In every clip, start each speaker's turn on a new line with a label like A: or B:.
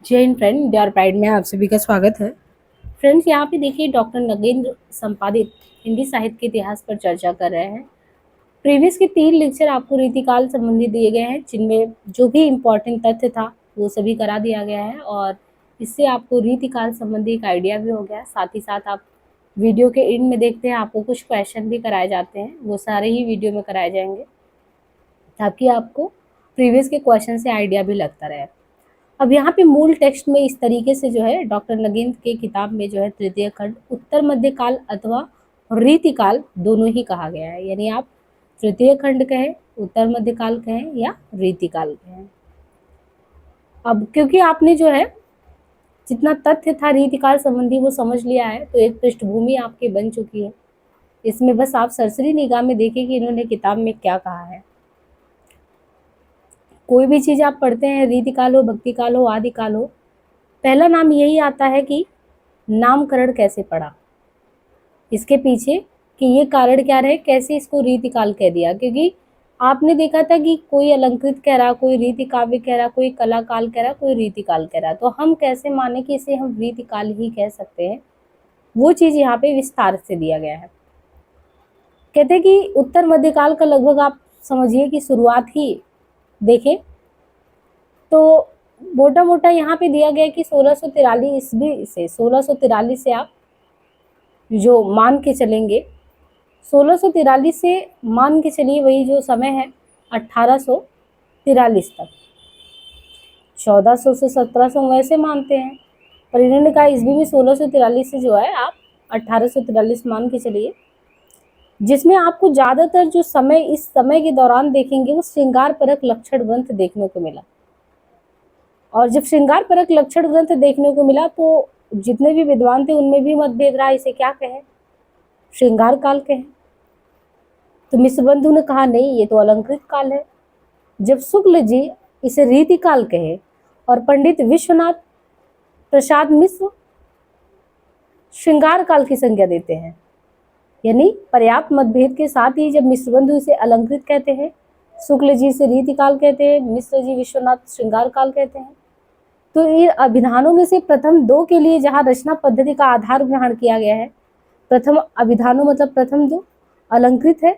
A: जय Hind friend, India pride में आप सभी का स्वागत है। फ्रेंड्स, यहाँ पे देखिए डॉक्टर नगेंद्र संपादित हिंदी साहित्य के इतिहास पर चर्चा कर रहे हैं। प्रीवियस के 3 लेक्चर आपको रीतिकाल संबंधी दिए गए हैं, जिनमें जो भी इम्पोर्टेंट तथ्य था वो सभी करा दिया गया है और इससे आपको रीतिकाल संबंधी एक आइडिया भी हो गया। साथ ही साथ आप वीडियो के एंड में देखते हैं आपको कुछ क्वेश्चन भी कराए जाते हैं, वो सारे ही वीडियो में कराए जाएंगे ताकि आपको प्रीवियस के क्वेश्चन से आइडिया भी लगता रहे। अब यहाँ पे मूल टेक्स्ट में इस तरीके से जो है डॉक्टर नगेंद्र के किताब में जो है तृतीय खंड उत्तर मध्यकाल अथवा रीतिकाल दोनों ही कहा गया है। यानी आप तृतीय खंड कहें, उत्तर मध्यकाल कहें या रीतिकाल कहें। अब क्योंकि आपने जो है जितना तथ्य था रीतिकाल संबंधी वो समझ लिया है, तो एक पृष्ठभूमि आपकी बन चुकी है। इसमें बस आप सरसरी निगाह में देखें कि इन्होंने किताब में क्या कहा है। कोई भी चीज़ आप पढ़ते हैं, रीतिकाल हो, भक्तिकाल हो, आदिकाल हो, पहला नाम यही आता है कि नामकरण कैसे पड़ा, इसके पीछे कि ये कारण क्या रहे, कैसे इसको रीतिकाल कह दिया। क्योंकि आपने देखा था कि कोई अलंकृत कह रहा, कोई रीति काव्य कह रहा, कोई कलाकाल कह रहा, कोई रीतिकाल कह रहा, तो हम कैसे माने कि इसे हम रीतिकाल ही कह सकते हैं, वो चीज़ यहाँ पे विस्तार से दिया गया है। कहते हैं कि उत्तर मध्यकाल का लगभग आप समझिए कि शुरुआत ही देखें तो मोटा मोटा यहाँ पे दिया गया कि 1643 ईस्वी से 1643 से आप जो मान के चलेंगे, 1643 से मान के चलिए वही जो समय है 1843 तक। 1400 से 1700 वैसे मानते हैं, पर इन्होंने कहा ईस्वी में 1643 से जो है आप 1843 मान के चलिए, जिसमें आपको ज़्यादातर जो समय इस समय के दौरान देखेंगे वो श्रृंगार परक लक्षण ग्रंथ देखने को मिला। और जब श्रृंगार परक लक्षण ग्रंथ देखने को मिला तो जितने भी विद्वान थे उनमें भी मतभेद रहा, इसे क्या कहें, श्रृंगार काल कहें। तो मिश्र बंधु ने कहा नहीं, ये तो अलंकृत काल है। जब शुक्ल जी इसे रीतिकाल कहे और पंडित विश्वनाथ प्रसाद मिश्र श्रृंगार काल की संज्ञा देते हैं, यानी पर्याप्त मतभेद के साथ ही जब मिश्र बंधु इसे अलंकृत कहते हैं, शुक्ल जी इसे रीतिकाल कहते हैं, मिश्र जी विश्वनाथ श्रृंगार काल कहते हैं, तो इन अभिधानों में से प्रथम 2 के लिए जहाँ रचना पद्धति का आधार ग्रहण किया गया है, प्रथम अभिधानों मतलब प्रथम 2 अलंकृत है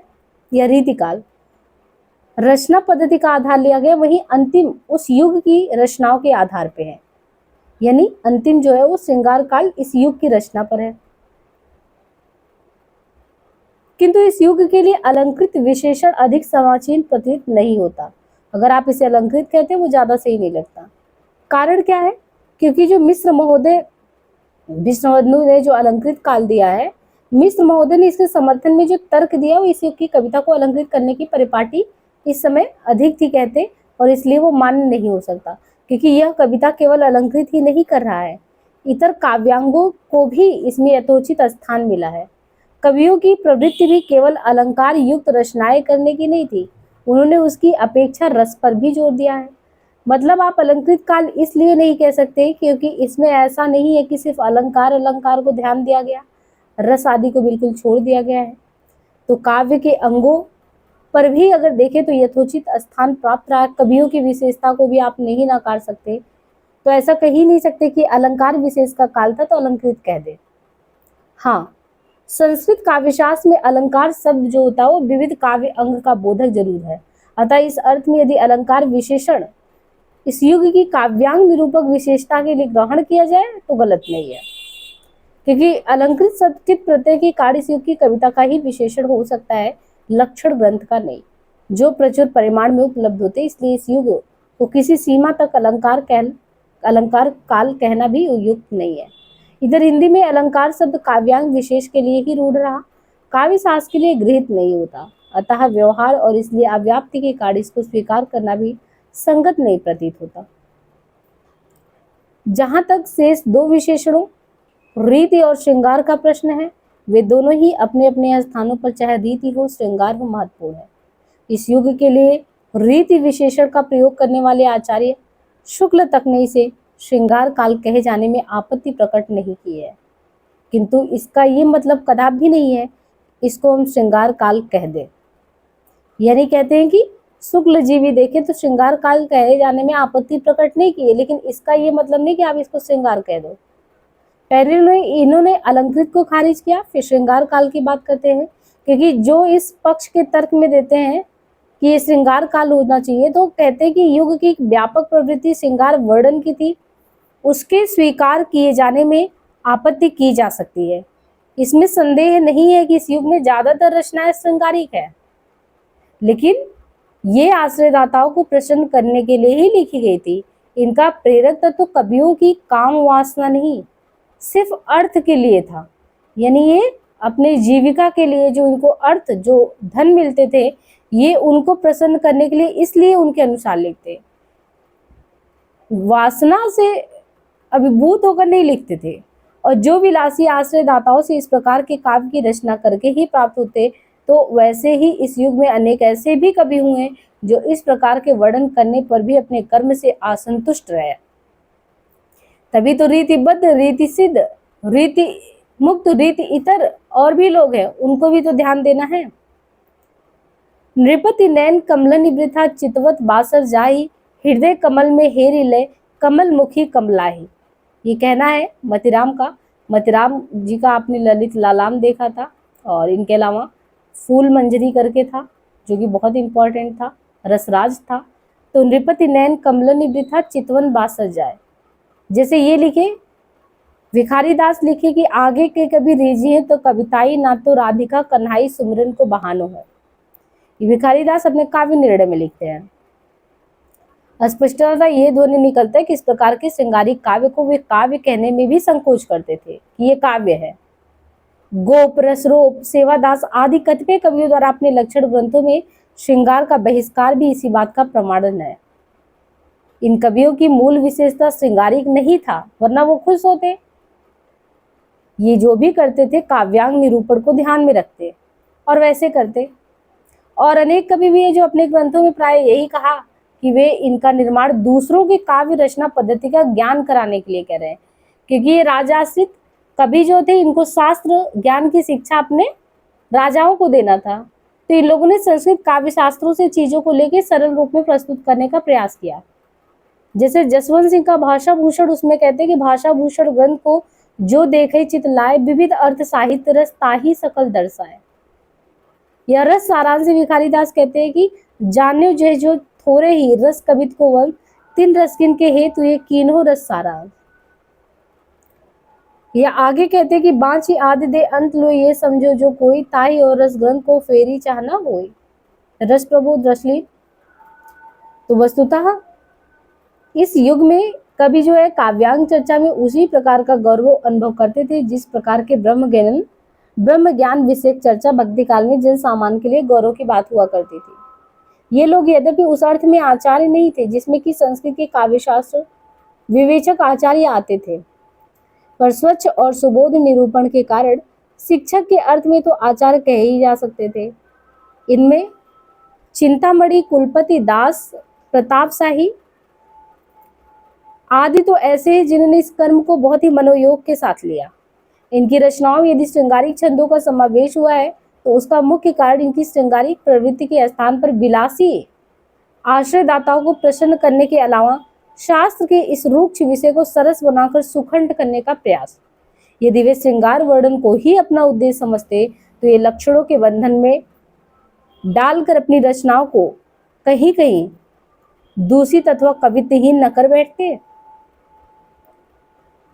A: या रीतिकाल, रचना पद्धति का आधार लिया गया, वहीं अंतिम उस युग की रचनाओं के आधार पे है। यानी अंतिम जो है वो श्रृंगार काल इस युग की रचना पर है। किंतु इस युग के लिए अलंकृत विशेषण अधिक समाचीन प्रतीत नहीं होता। अगर आप इसे अलंकृत कहते हैं वो ज्यादा सही नहीं लगता। कारण क्या है? क्योंकि जो मिश्र महोदय विष्णुवर्धन ने जो अलंकृत काल दिया है, मिश्र महोदय ने इसके समर्थन में जो तर्क दिया वो इस युग की कविता को अलंकृत करने की परिपाटी इस समय अधिक थी कहते, और इसलिए वो मान्य नहीं हो सकता। क्योंकि यह कविता केवल अलंकृत ही नहीं कर रहा है, इतर काव्यांगों को भी इसमें यथोचित स्थान मिला है। कवियों की प्रवृत्ति भी केवल अलंकार युक्त रचनाएं करने की नहीं थी, उन्होंने उसकी अपेक्षा रस पर भी जोर दिया है। मतलब आप अलंकृत काल इसलिए नहीं कह सकते क्योंकि इसमें ऐसा नहीं है कि सिर्फ अलंकार को ध्यान दिया गया, रस आदि को बिल्कुल छोड़ दिया गया है। तो काव्य के अंगों पर भी अगर देखें तो यथोचित स्थान प्राप्त रहा। कवियों की विशेषता को भी आप नहीं नकार सकते, तो ऐसा कह ही नहीं सकते कि अलंकार विशेष का काल था तो अलंकृत कह दे। हाँ, संस्कृत काव्यशास्त्र में अलंकार शब्द जो होता है वो विविध काव्य अंग का बोधक जरूर है। अतः इस अर्थ में यदि अलंकार विशेषण इस युग की काव्यांग निरूपक विशेषता के लिए ग्रहण किया जाए तो गलत नहीं है, क्योंकि अलंकृत सत्कृत प्रत्यय की कार्य इस युग की कविता का ही विशेषण हो सकता है, लक्षण ग्रंथ का नहीं, जो प्रचुर परिमाण में उपलब्ध होते। इसलिए इस युग को किसी सीमा तक अलंकार काल कहना भी युक्त नहीं है। इधर हिंदी में अलंकार शब्द काव्यांग विशेष के लिए ही रूढ़ रहा, काव्य शास्त्र के लिए गृहीत नहीं होता। अतः व्यवहार और इसलिए अव्याप्ति के कार्य इसको स्वीकार करना भी संगत नहीं प्रतीत होता। जहां तक शेष 2 विशेषणों रीति और श्रृंगार का प्रश्न है, वे दोनों ही अपने अपने स्थानों पर चाहे रीति हो श्रृंगार हो महत्वपूर्ण है। इस युग के लिए रीति विशेषण का प्रयोग करने वाले आचार्य शुक्ल तक ने इसे श्रृंगार काल कहे जाने में आपत्ति प्रकट नहीं की है, किंतु इसका ये मतलब कदापि भी नहीं है इसको हम श्रृंगार काल कह दें। यानी कहते हैं कि शुक्ल जीवी देखे तो श्रृंगार काल कहे जाने में आपत्ति प्रकट नहीं की है, लेकिन इसका ये मतलब नहीं कि आप इसको श्रृंगार कह दो। पहले इन्होंने अलंकृत को खारिज किया, फिर श्रृंगार काल की बात करते हैं, क्योंकि जो इस पक्ष के तर्क में देते हैं कि ये श्रृंगार काल होना चाहिए, तो कहते हैं कि युग की व्यापक प्रवृत्ति श्रृंगार वर्णन की थी, उसके स्वीकार किए जाने में आपत्ति की जा सकती है। इसमें संदेह नहीं है कि इस युग में ज्यादातर रचनाएं श्रृंगारिक है, लेकिन ये आश्रयदाताओं को प्रसन्न करने के लिए ही लिखी गई थी। इनका प्रेरक तत्व कवियों की काम वासना नहीं, सिर्फ अर्थ के लिए था। यानी ये अपने जीविका के लिए जो इनको अर्थ, जो धन मिलते थे, ये उनको प्रसन्न करने के लिए इसलिए उनके अनुसार लिखते, वासना से अभिभूत होकर नहीं लिखते थे। और जो विलासी आश्रयदाताओं से इस प्रकार के काव्य की रचना करके ही प्राप्त होते, तो वैसे ही इस युग में अनेक ऐसे भी कवि हुए जो इस प्रकार के वर्णन करने पर भी अपने कर्म से असंतुष्ट रहे। तभी तो रीतिबद्ध, रीति सिद्ध, रीति मुक्त, रीति इतर और भी लोग हैं, उनको भी तो ध्यान देना है। नृपति नैन कमल निवृथा चितवत बासर जाही, हृदय कमल में हेरी ले कमल मुखी कमलाही। ये कहना है मतिराम का। मतिराम जी का आपने ललित लालाम देखा था, और इनके अलावा फूल मंजरी करके था जो कि बहुत इंपॉर्टेंट था, रसराज था। तो नृपति नैन कमल निवृथा चितवन बासर जाए, जैसे ये लिखे भिखारी दास लिखे कि आगे के कभी रीझी है तो कविताई, ना तो राधिका कन्हाई सुमरन को बहानो है। ये भिखारी दास अपने काव्य निर्णय में लिखते हैं। स्पष्टता ये ध्वनि निकलता है कि इस प्रकार के श्रृंगारिक काव्य को वे काव्य कहने में भी संकोच करते थे कि ये काव्य है। गोप, रसरोप, सेवादास आदि कतिपय कवियों द्वारा अपने लक्षण ग्रंथों में श्रृंगार का बहिष्कार भी इसी बात का प्रमाणन है। इन कवियों की मूल विशेषता श्रृंगारिक नहीं था, वरना वो खुश होते। ये जो भी करते थे काव्यांग निरूपण को ध्यान में रखते और वैसे करते। और अनेक कवि भी है जो अपने ग्रंथों में प्राय यही कहा कि वे इनका निर्माण दूसरों की काव्य रचना पद्धति का ज्ञान कराने के लिए कर रहे हैं, क्योंकि ये राजाश्रित कवि जो थे, इनको शास्त्र ज्ञान की शिक्षा अपने राजाओं को देना था। तो इन लोगों ने संस्कृत काव्य शास्त्रों से चीजों को लेकर सरल रूप में प्रस्तुत करने का प्रयास किया। जैसे जसवंत सिंह का भाषा भूषण, उसमें कहते हैं कि भाषा भूषण ग्रंथ को जो देखे चित लाए, विविध अर्थ साहित्य रस ताही सकल दर्शाए। यह रस सारांश भिखारी दास कहते हैं कि जान्यो जय जो थोड़े ही रस कवित को वन, तीन रसकिन के हेतु ये कीन्हो रस सारांश। या आगे कहते हैं कि बांची आदि दे अंत लो, ये समझो जो कोई ताई और रस ग्रंथ को फेरी चाहना होई। रस प्रबोध रसली। तो वस्तुतः इस युग में कवि जो है काव्यांग चर्चा में उसी प्रकार का गौरव अनुभव करते थे जिस प्रकार के ब्रह्म ज्ञान विषयक चर्चा भक्ति काल में जन सामान्य के लिए गौरव की बात हुआ करती थी। ये लोग यद्यपि उस अर्थ में आचार्य नहीं थे जिसमें कि संस्कृत के काव्यशास्त्र विवेचक आचार्य आते थे, पर स्वच्छ और सुबोध निरूपण के कारण शिक्षक के अर्थ में तो आचार्य कहे ही जा सकते थे। इनमें चिंतामणि, कुलपति दास, प्रताप शाही आदि तो ऐसे हैं जिन्होंने इस कर्म को बहुत ही मनोयोग के साथ लिया। इनकी रचनाओं में यदि श्रृंगारिक छंदों का समावेश हुआ है तो उसका मुख्य कारण इनकी श्रृंगारिक प्रवृत्ति के स्थान पर विलासी आश्रयदाताओं को प्रसन्न करने के अलावा शास्त्र के इस रूक्ष विषय को सरस बनाकर सुखंड करने का प्रयास। यदि वे श्रृंगार वर्णन को ही अपना उद्देश्य समझते तो ये लक्षणों के बंधन में डालकर अपनी रचनाओं को कहीं कहीं दूषित अथवा कवित्वहीन न कर बैठते।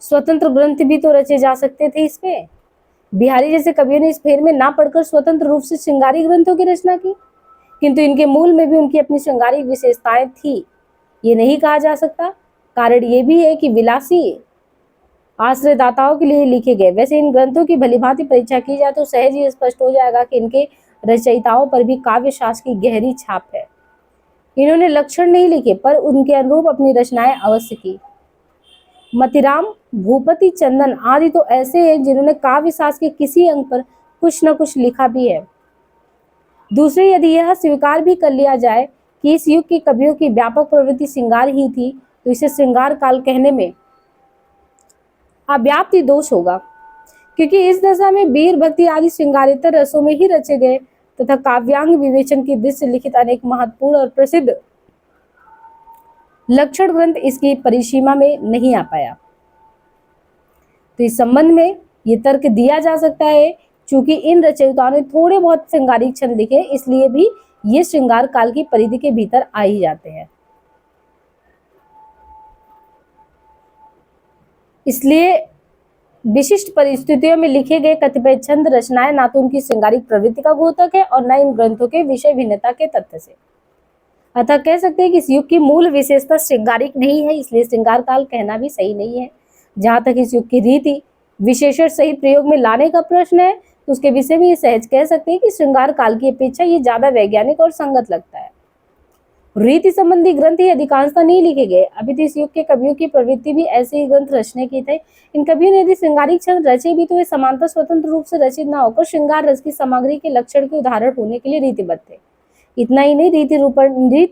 A: स्वतंत्र ग्रंथ भी तो रचे जा सकते थे इसमें। बिहारी जैसे कवियों ने इस फेर में ना पढ़कर स्वतंत्र रूप से श्रृंगारी ग्रंथों की रचना की, किंतु इनके मूल में भी उनकी अपनी श्रृंगारिक विशेषताएं थी, ये नहीं कहा जा सकता। कारण ये भी है कि विलासी आश्रयदाताओं के लिए लिखे गए। वैसे इन ग्रंथों की भलीभांति परीक्षा की जाए तो सहज ही स्पष्ट हो जाएगा कि इनके रचयिताओं पर भी काव्य शास्त्र की गहरी छाप है। इन्होंने लक्षण नहीं लिखे पर उनके अनुरूप अपनी रचनाएं अवश्य की। मतिराम, भूपति, चंदन आदि तो ऐसे हैं जिन्होंने काव्य शास्त्र के किसी अंग पर कुछ न कुछ लिखा भी है। दूसरे, यदि यह स्वीकार भी कर लिया जाए कि इस युग के कवियों की व्यापक प्रवृत्ति श्रृंगार ही थी, तो इसे श्रृंगार काल कहने में अव्याप्ति दोष होगा, क्योंकि इस दशा में वीर भक्ति आदि श्रृंगारेतर रसों में ही रचे गए तथा काव्यांग विवेचन की दृष्टि से लिखित अनेक महत्वपूर्ण और प्रसिद्ध लक्षण ग्रंथ इसकी परिसीमा में नहीं आ पाया। तो इस संबंध में ये तर्क दिया जा सकता है, चूंकि इन रचयिताओं ने थोड़े बहुत श्रृंगारिक छंद लिखे, इसलिए भी ये श्रृंगार काल की परिधि के भीतर आ ही जाते हैं। इसलिए विशिष्ट परिस्थितियों में लिखे गए कतिपय छंद रचनाएं ना तो उनकी श्रृंगारिक प्रवृत्ति का द्योतक है और न इन ग्रंथों के विषय भिन्नता के तथ्य से। अतः कह सकते हैं कि इस युग की मूल विशेषता श्रृंगारिक नहीं है, इसलिए श्रृंगार काल कहना भी सही नहीं है। जहां तक इस युग की रीति विशेषण सही प्रयोग में लाने का प्रश्न है, तो उसके विषय में ये सहज कह सकते हैं कि श्रृंगार काल की अपेक्षा ये ज्यादा वैज्ञानिक और संगत लगता है। रीति संबंधी ग्रंथ ही अधिकांशतः नहीं लिखे गए। अभी तो इस युग के कवियों की प्रवृत्ति भी ऐसे ही ग्रंथ रचने की थे। इन कवियों ने यदि श्रृंगारिक छंद रचे भी तो वे समांतर स्वतंत्र रूप से रचित न होकर श्रृंगार रस की सामग्री के लक्षण के उदाहरण होने के लिए रीतिबद्ध थे। इतना ही नहीं, रीति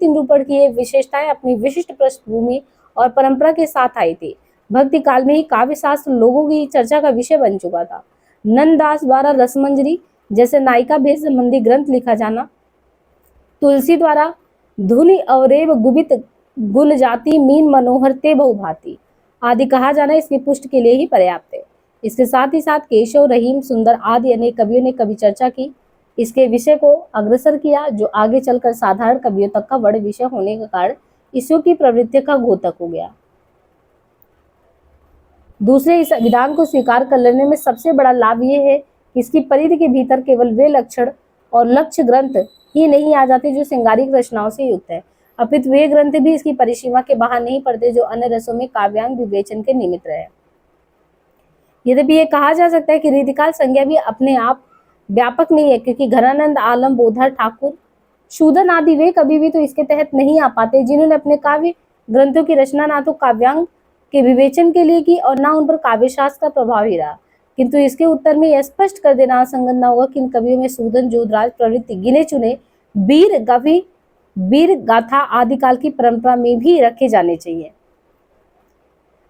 A: निरूपण की ये विशेषताएं अपनी विशिष्ट पृष्ठभूमि और परंपरा के साथ आई थी। भक्ति काल में ही काव्य शास्त्र लोगों की चर्चा का विषय बन चुका था। नंददास द्वारा रसमंजरी जैसे नायिका भेद संबंधी ग्रंथ लिखा जाना, तुलसी द्वारा धुनि अवरेव गुबित गुण जाति मीन मनोहर ते बहुभाति आदि कहा जाना इसकी पुष्टि के लिए ही पर्याप्त है। इसके साथ ही साथ केशव, रहीम, सुंदर आदि अनेक कवियों ने कवि चर्चा की, इसके विषय को अग्रसर किया, जो आगे चलकर साधारण कवियों तक का बड़े विषय होने के कारण इस युग की प्रवृत्ति का घोतक हो गया। दूसरे, इस विधान को स्वीकार कर लेने में सबसे बड़ा लाभ ये है कि इसकी परिधि के भीतर केवल वे लक्षण और लक्ष्य ग्रंथ ही नहीं आ जाते जो श्रृंगारिक रचनाओं से युक्त है, अपितु वे ग्रंथ भी इसकी परिसीमा के बाहर नहीं पड़ते जो अन्य रसों में काव्यांग विवेचन के निमित्त रहे। यद्यपि ये कहा जा सकता है कि रीतिकाल संज्ञा भी अपने आप व्यापक नहीं है, क्योंकि घनानंद, आलम, बोधर, ठाकुर, शूदन आदि वे कभी भी तो इसके तहत नहीं आ पाते, जिन्होंने अपने काव्य ग्रंथों की रचना ना तो काव्यांग के विवेचन के लिए की और ना उन पर काव्य शास्त्र का प्रभाव ही रहा। किंतु इसके उत्तर में यह स्पष्ट कर देना असंगत न होगा कि इन कवियों में सूदन, जोधराज प्रवृत्ति गिने चुने वीर कवि, वीर गाथा आदि काल की परंपरा में भी रखे जाने चाहिए।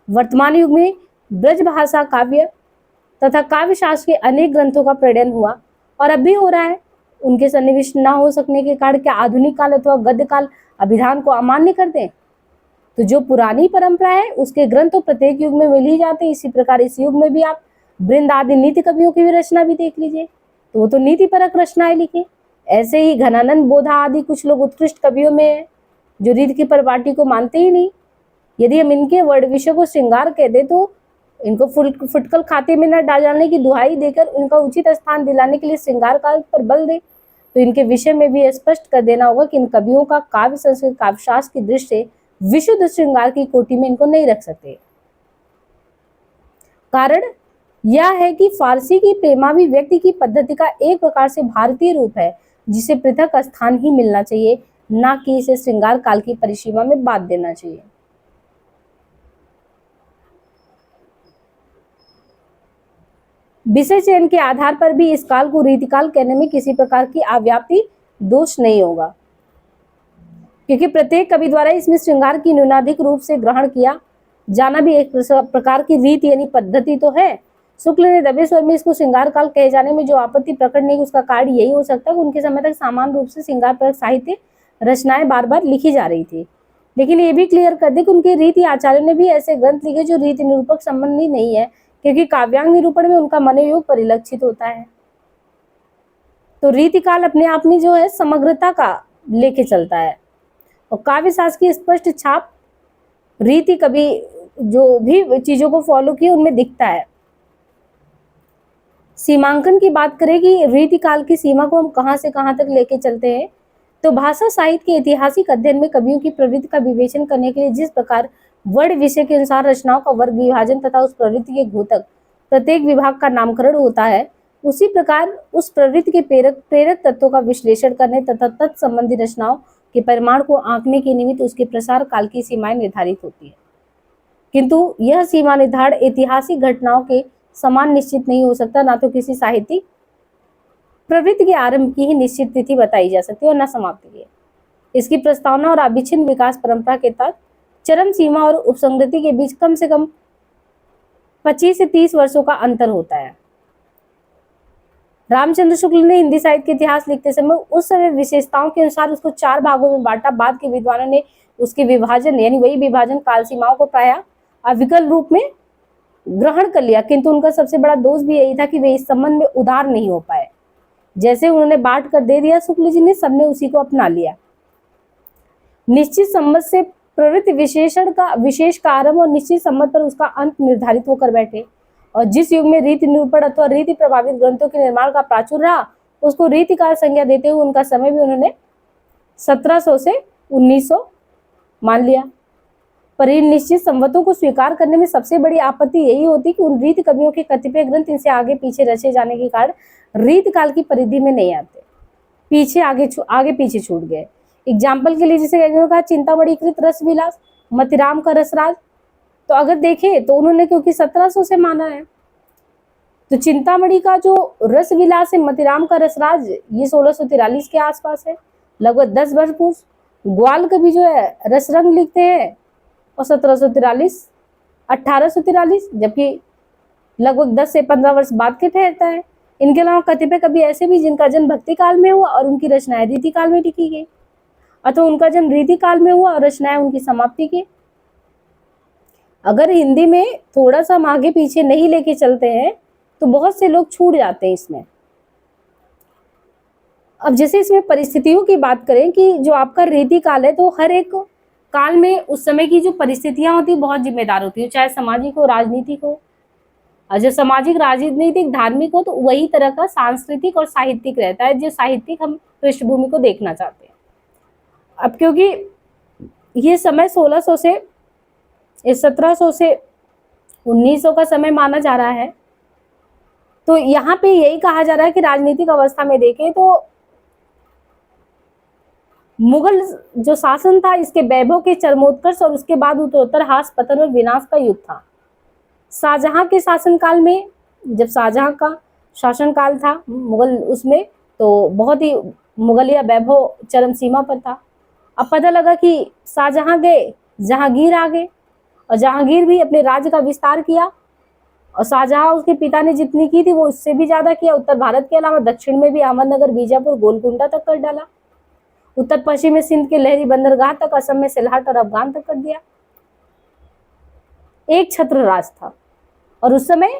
A: वर्तमान युग में ब्रज भाषा काव्य तथा काव्य शास्त्र के अनेक ग्रंथों का प्रणयन हुआ और अब भी हो रहा है। उनके सन्निविष्ट न हो सकने के कारण क्या आधुनिक काल अथवा गद्य काल अभिधान को अमान्य कर दें? तो जो पुरानी परंपरा है उसके ग्रंथ तो प्रत्येक युग में मिल ही जाते हैं। इसी प्रकार इस युग में भी आप वृंद आदि नीति कवियों की भी रचना भी देख लीजिए, तो वो तो नीति परक रचनाएं लिखे। ऐसे ही घनानंद, बोधा आदि कुछ लोग उत्कृष्ट कवियों में है जो रीति की परिपाटी को मानते ही नहीं। यदि हम इनके वर्ण विषय को श्रृंगार कह दे तो इनको फुटकल खाते में न डालने की दुहाई देकर उनका उचित स्थान दिलाने के लिए श्रृंगार काल पर बल दे, तो इनके विषय में भी स्पष्ट कर देना होगा कि इन कवियों का काव्य संस्कृत काव्यशास्त्र की दृष्टि से विशुद्ध श्रृंगार की कोटि में इनको नहीं रख सकते। कारण यह है कि फारसी की प्रेमावी व्यक्ति की पद्धति का एक प्रकार से भारतीय रूप है जिसे पृथक स्थान ही मिलना चाहिए, ना कि इसे श्रृंगार काल की परिसीमा में बांध देना चाहिए। विषय चयन के आधार पर भी इस काल को रीतिकाल कहने में किसी प्रकार की अव्याप्ति दोष नहीं होगा, क्योंकि प्रत्येक कवि द्वारा इसमें श्रृंगार की न्यूनाधिक रूप से ग्रहण किया जाना भी एक प्रकार की रीति यानी पद्धति तो है। शुक्ल ने दबे स्वर में इसको श्रृंगार काल कहे जाने में जो आपत्ति प्रकट नहीं, उसका कारण यही हो सकता है कि उनके समय तक समान रूप से श्रृंगार परक साहित्य रचनाएं बार बार लिखी जा रही थी। लेकिन ये भी क्लियर कर दे कि उनके रीति आचार्यों ने भी ऐसे ग्रंथ लिखे जो रीति निरूपक संबंधी नहीं है, क्योंकि काव्यांग निरूपण में उनका मनोयोग परिलक्षित होता है। तो रीतिकाल अपने आप में जो है समग्रता का लेके चलता है और काव्य शास्त्र की स्पष्ट छाप रीति कभी जो भी चीजों को फॉलो किए उनमें दिखता है। सीमांकन की बात करें कि रीति काल की सीमा को हम कहां से कहां तक लेके चलते हैं, तो भाषा साहित्य के ऐतिहासिक अध्ययन में कवियों की प्रवृत्ति का विवेचन करने के लिए जिस प्रकार वर्ण विषय के अनुसार रचनाओं का वर्ग विभाजन तथा उस प्रवृत्ति के घोतक प्रत्येक विभाग का नामकरण होता है, उसी प्रकार उस प्रवृत्ति के प्रेरक तत्वों का विश्लेषण करने तथा तत्संबंधी रचनाओं के परिमाण को आंकने के निमित्त उसके प्रसार काल की सीमाएं निर्धारित होती है। किंतु यह सीमा निर्धारण ऐतिहासिक घटनाओं के समान निश्चित नहीं हो सकता, ना तो किसी साहित्यिक प्रवृत्ति के आरंभ की ही निश्चित तिथि बताई जा सकती है और न समाप्ति की। इसकी प्रस्तावना और अविच्छिन्न विकास परंपरा के तहत चरम सीमा और उपसंगति के बीच कम से कम 25 से 30 वर्षों का अंतर होता है। रामचंद्र शुक्ल ने हिंदी साहित्य के इतिहास लिखते समय उस समय विशेषताओं के अनुसार उसको 4 भागों में बांटा। बाद के विद्वानों ने उसके विभाजन यानी वही विभाजन काल सीमाओं को प्राय अविकल रूप में ग्रहण कर लिया, किंतु उनका सबसे बड़ा दोष भी यही था कि वे इस संबंध में उदार नहीं हो पाए। जैसे उन्होंने बांट कर दे दिया शुक्ल जी ने, सबने उसी को अपना लिया। निश्चित संबंध से प्रवृत्ति विशेषण का विशेष का आरंभ और निश्चित संबंध पर उसका अंत निर्धारित होकर बैठे। और जिस युग में रीति निरूपण अथवा रीति प्रभावित ग्रंथों के निर्माण का प्राचुर्य रहा, उसको रीतिकाल संज्ञा देते हुए उनका समय भी उन्होंने 1700 से 1900 मान लिया। पर इन निश्चित संवतों को स्वीकार करने में सबसे बड़ी आपत्ति यही होती कि उन रीति कवियों के कतिपय ग्रंथ इनसे आगे पीछे रचे जाने के कारण रीतिकाल की परिधि में नहीं आते, पीछे आगे पीछे छूट गए। एग्जाम्पल के लिए जैसे कहा चिंतामणि कृत रस विलास, मतिराम का रसराज, तो अगर देखें तो उन्होंने क्योंकि 1700 से माना है, तो चिंतामणि का जो रस विलास है, मतिराम का रसराज, ये 1643 के आसपास है, लगभग 10 वर्ष पूर्व। ग्वाल कवि जो है रसरंग लिखते हैं और 1743 1843, जबकि लगभग 10 से 15 वर्ष बाद के ठहरता है। इनके अलावा कतिपय कवि ऐसे भी जिनका जन्म भक्ति काल में हुआ और उनकी रचनाएं रीति काल में लिखी गई, अथवा उनका जन्म रीति काल में हुआ और रचनाएं उनकी समाप्ति की। अगर हिंदी में थोड़ा सा हम आगे पीछे नहीं लेके चलते हैं तो बहुत से लोग छूट जाते हैं इसमें। अब जैसे इसमें परिस्थितियों की बात करें कि जो आपका रीति काल है, तो हर एक काल में उस समय की जो परिस्थितियां होती है बहुत जिम्मेदार होती है, चाहे सामाजिक हो, राजनीतिक हो। और जो सामाजिक, राजनीतिक, धार्मिक हो, तो वही तरह का सांस्कृतिक और साहित्यिक रहता है, जो साहित्यिक हम पृष्ठभूमि को देखना चाहते हैं। अब क्योंकि ये समय 1700 से 1900 का समय माना जा रहा है, तो यहाँ पे यही कहा जा रहा है कि राजनीतिक अवस्था में देखें तो मुगल जो शासन था, इसके वैभव के चरमोत्कर्ष और उसके बाद उत्तरोत्तर ह्रास, पतन और विनाश का युग था। शाहजहां के शासनकाल में, जब शाहजहां का शासनकाल था मुगल उसमें, तो बहुत ही मुगलिया वैभव चरम सीमा पर था। अब पता लगा कि शाहजहां गए, जहांगीर आ गए, और जहांगीर भी अपने राज्य का विस्तार किया, और शाहजहां उसके पिता ने जितनी की थी वो उससे भी ज्यादा किया। उत्तर भारत के अलावा दक्षिण में भी अहमदनगर, बीजापुर, गोलकुंडा तक कर डाला। उत्तर पश्चिम में सिंध के लहरी बंदरगाह तक, असम में सिलहट और अफगान तक कर दिया। एक छत्र राज था। और उस समय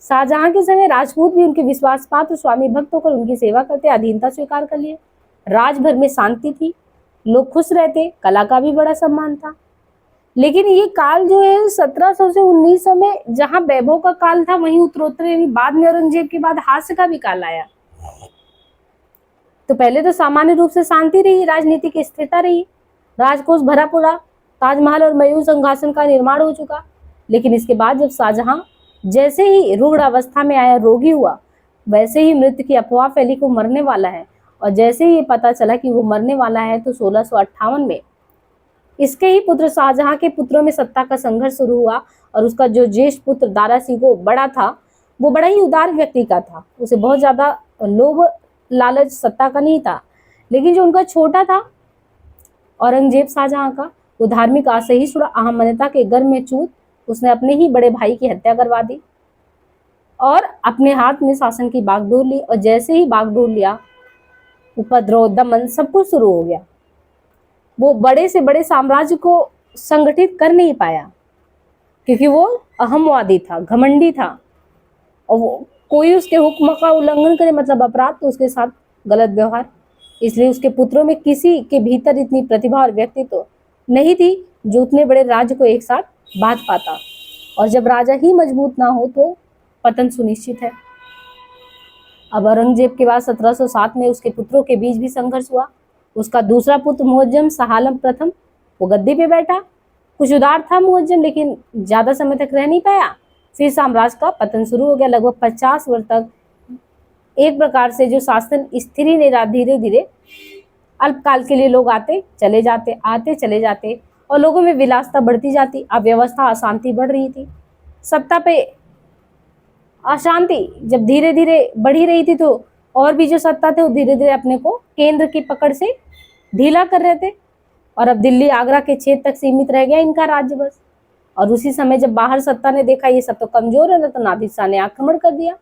A: शाहजहां के समय राजपूत भी उनके विश्वास पात्र स्वामी भक्त होकर उनकी सेवा करते, अधीनता स्वीकार कर लिए। राज भर में शांति थी, लोग खुश रहते, कला का भी बड़ा सम्मान था। लेकिन ये काल जो है 1700 से 1900 में जहां वैभव का काल था, वहीं उत्तरोत्तर यानी बाद में औरंगजेब के बाद हास्य का भी काल आया। तो पहले तो सामान्य रूप से शांति रही, राजनीतिक स्थिरता रही, राजकोष भरा पूरा, ताजमहल और मयूर सिंहासन का निर्माण हो चुका। लेकिन इसके बाद जब शाहजहां जैसे ही रूढ़ अवस्था में आया, रोगी हुआ, वैसे ही मृत्यु की अफवाह फैली को मरने वाला है। और जैसे ही पता चला कि वो मरने वाला है, तो 1658 में इसके ही पुत्र शाहजहां के पुत्रों में सत्ता का संघर्ष शुरू हुआ। और उसका जो ज्येष्ठ पुत्र दारा सिंह बड़ा था, वो बड़ा ही उदार व्यक्ति का था, उसे बहुत ज्यादा लोभ लालच सत्ता का नहीं था। लेकिन जो उनका छोटा था औरंगजेब शाहजहां का, वो धार्मिक असहिष्णुता अहमन्यता के गर्भ में चूत उसने अपने ही बड़े भाई की हत्या करवा दी और अपने हाथ में शासन की बागडोर ली। और जैसे ही बागडोर लिया, उपद्रव, दमन सब कुछ शुरू हो गया। वो बड़े से बड़े साम्राज्य को संगठित कर नहीं पाया, क्योंकि वो अहमवादी था, घमंडी था, और वो कोई उसके हुक्म का उल्लंघन करे मतलब अपराध, तो उसके साथ गलत व्यवहार। इसलिए उसके पुत्रों में किसी के भीतर इतनी प्रतिभा और व्यक्तित्व नहीं थी जो उतने बड़े राज्य को एक साथ बांध पाता। और जब राजा ही मजबूत ना हो तो पतन सुनिश्चित है। अब औरंगजेब के बाद 1707 में उसके पुत्रों के बीच भी संघर्ष हुआ। उसका दूसरा पुत्र मुअज्जम शाह आलम प्रथम, वो गद्दी पे बैठा। कुछ उदार था मुअज्जम, लेकिन ज्यादा समय तक रह नहीं पाया। फिर साम्राज्य का पतन शुरू हो गया। लगभग 50 वर्ष तक एक प्रकार से जो शासन स्थिर ही नहीं रहा। धीरे धीरे अल्पकाल के लिए लोग आते चले जाते और लोगों में विलासिता बढ़ती जाती, अव्यवस्था, अशांति बढ़ रही थी। सत्ता पे अशांति जब धीरे धीरे बढ़ी रही थी, तो और भी जो सत्ता थे वो धीरे धीरे अपने को केंद्र की पकड़ से ढीला कर रहे थे। और अब दिल्ली, आगरा के क्षेत्र तक सीमित रह गया इनका राज्य बस। और उसी समय जब बाहर सत्ता ने देखा ये सब तो कमजोर है ना, तो नादिर शाह ने आक्रमण कर दिया।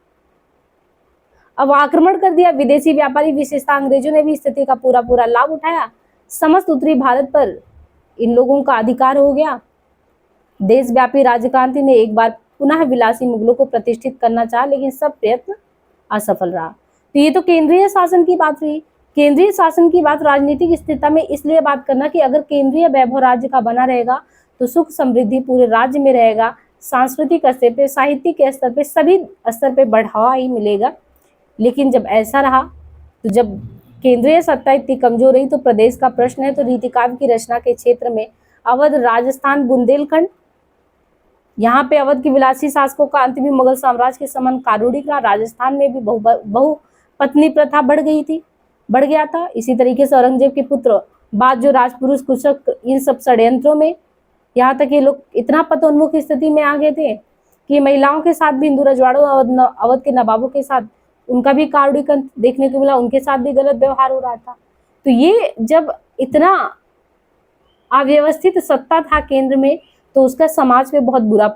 A: अब आक्रमण कर दिया, विदेशी व्यापारी विशेषता अंग्रेजों ने भी स्थिति का पूरा पूरा लाभ उठाया। समस्त उत्तरी भारत पर इन लोगों का अधिकार हो गया। देशव्यापी राजक्रांति ने एक बार पुनः विलासी मुगलों को प्रतिष्ठित करना चाहा, लेकिन सब प्रयत्न असफल रहा। तो ये तो केंद्रीय शासन की बात हुई। केंद्रीय शासन की बात राजनीतिक स्थिरता में इसलिए बात करना कि अगर केंद्रीय वैभव राज्य का बना रहेगा तो सुख समृद्धि पूरे राज्य में रहेगा, सांस्कृतिक स्तर पे, साहित्य के स्तर पे, सभी स्तर पे बढ़ावा ही मिलेगा। लेकिन जब ऐसा रहा, तो जब केंद्रीय सत्ता इतनी कमजोर रही तो प्रदेश का प्रश्न है। तो रीतिकाव्य की रचना के क्षेत्र में अवध, राजस्थान, बुंदेलखंड, यहाँ पे अवध के विलासी शासकों का अंत भी मुगल साम्राज्य के समान कारूणिक रहा। राजस्थान में भी बहु पत्नी प्रथा बढ़ गया था। इसी तरीके से औरंगजेब के पुत्र बाद जो राजपुरुष, कुशक, इन सब षड्यंत्रों में यहाँ तक ये लोग इतना पतोन्मुख स्थिति में आ गए थे कि महिलाओं के साथ भी, हिंदू रजवाड़ों, अवध के नवाबों के साथ उनका भी कारूणिक देखने को मिला, उनके साथ भी गलत व्यवहार हो रहा था। तो ये जब इतना अव्यवस्थित सत्ता था केंद्र में, तो उसका समाज पे बहुत बुरा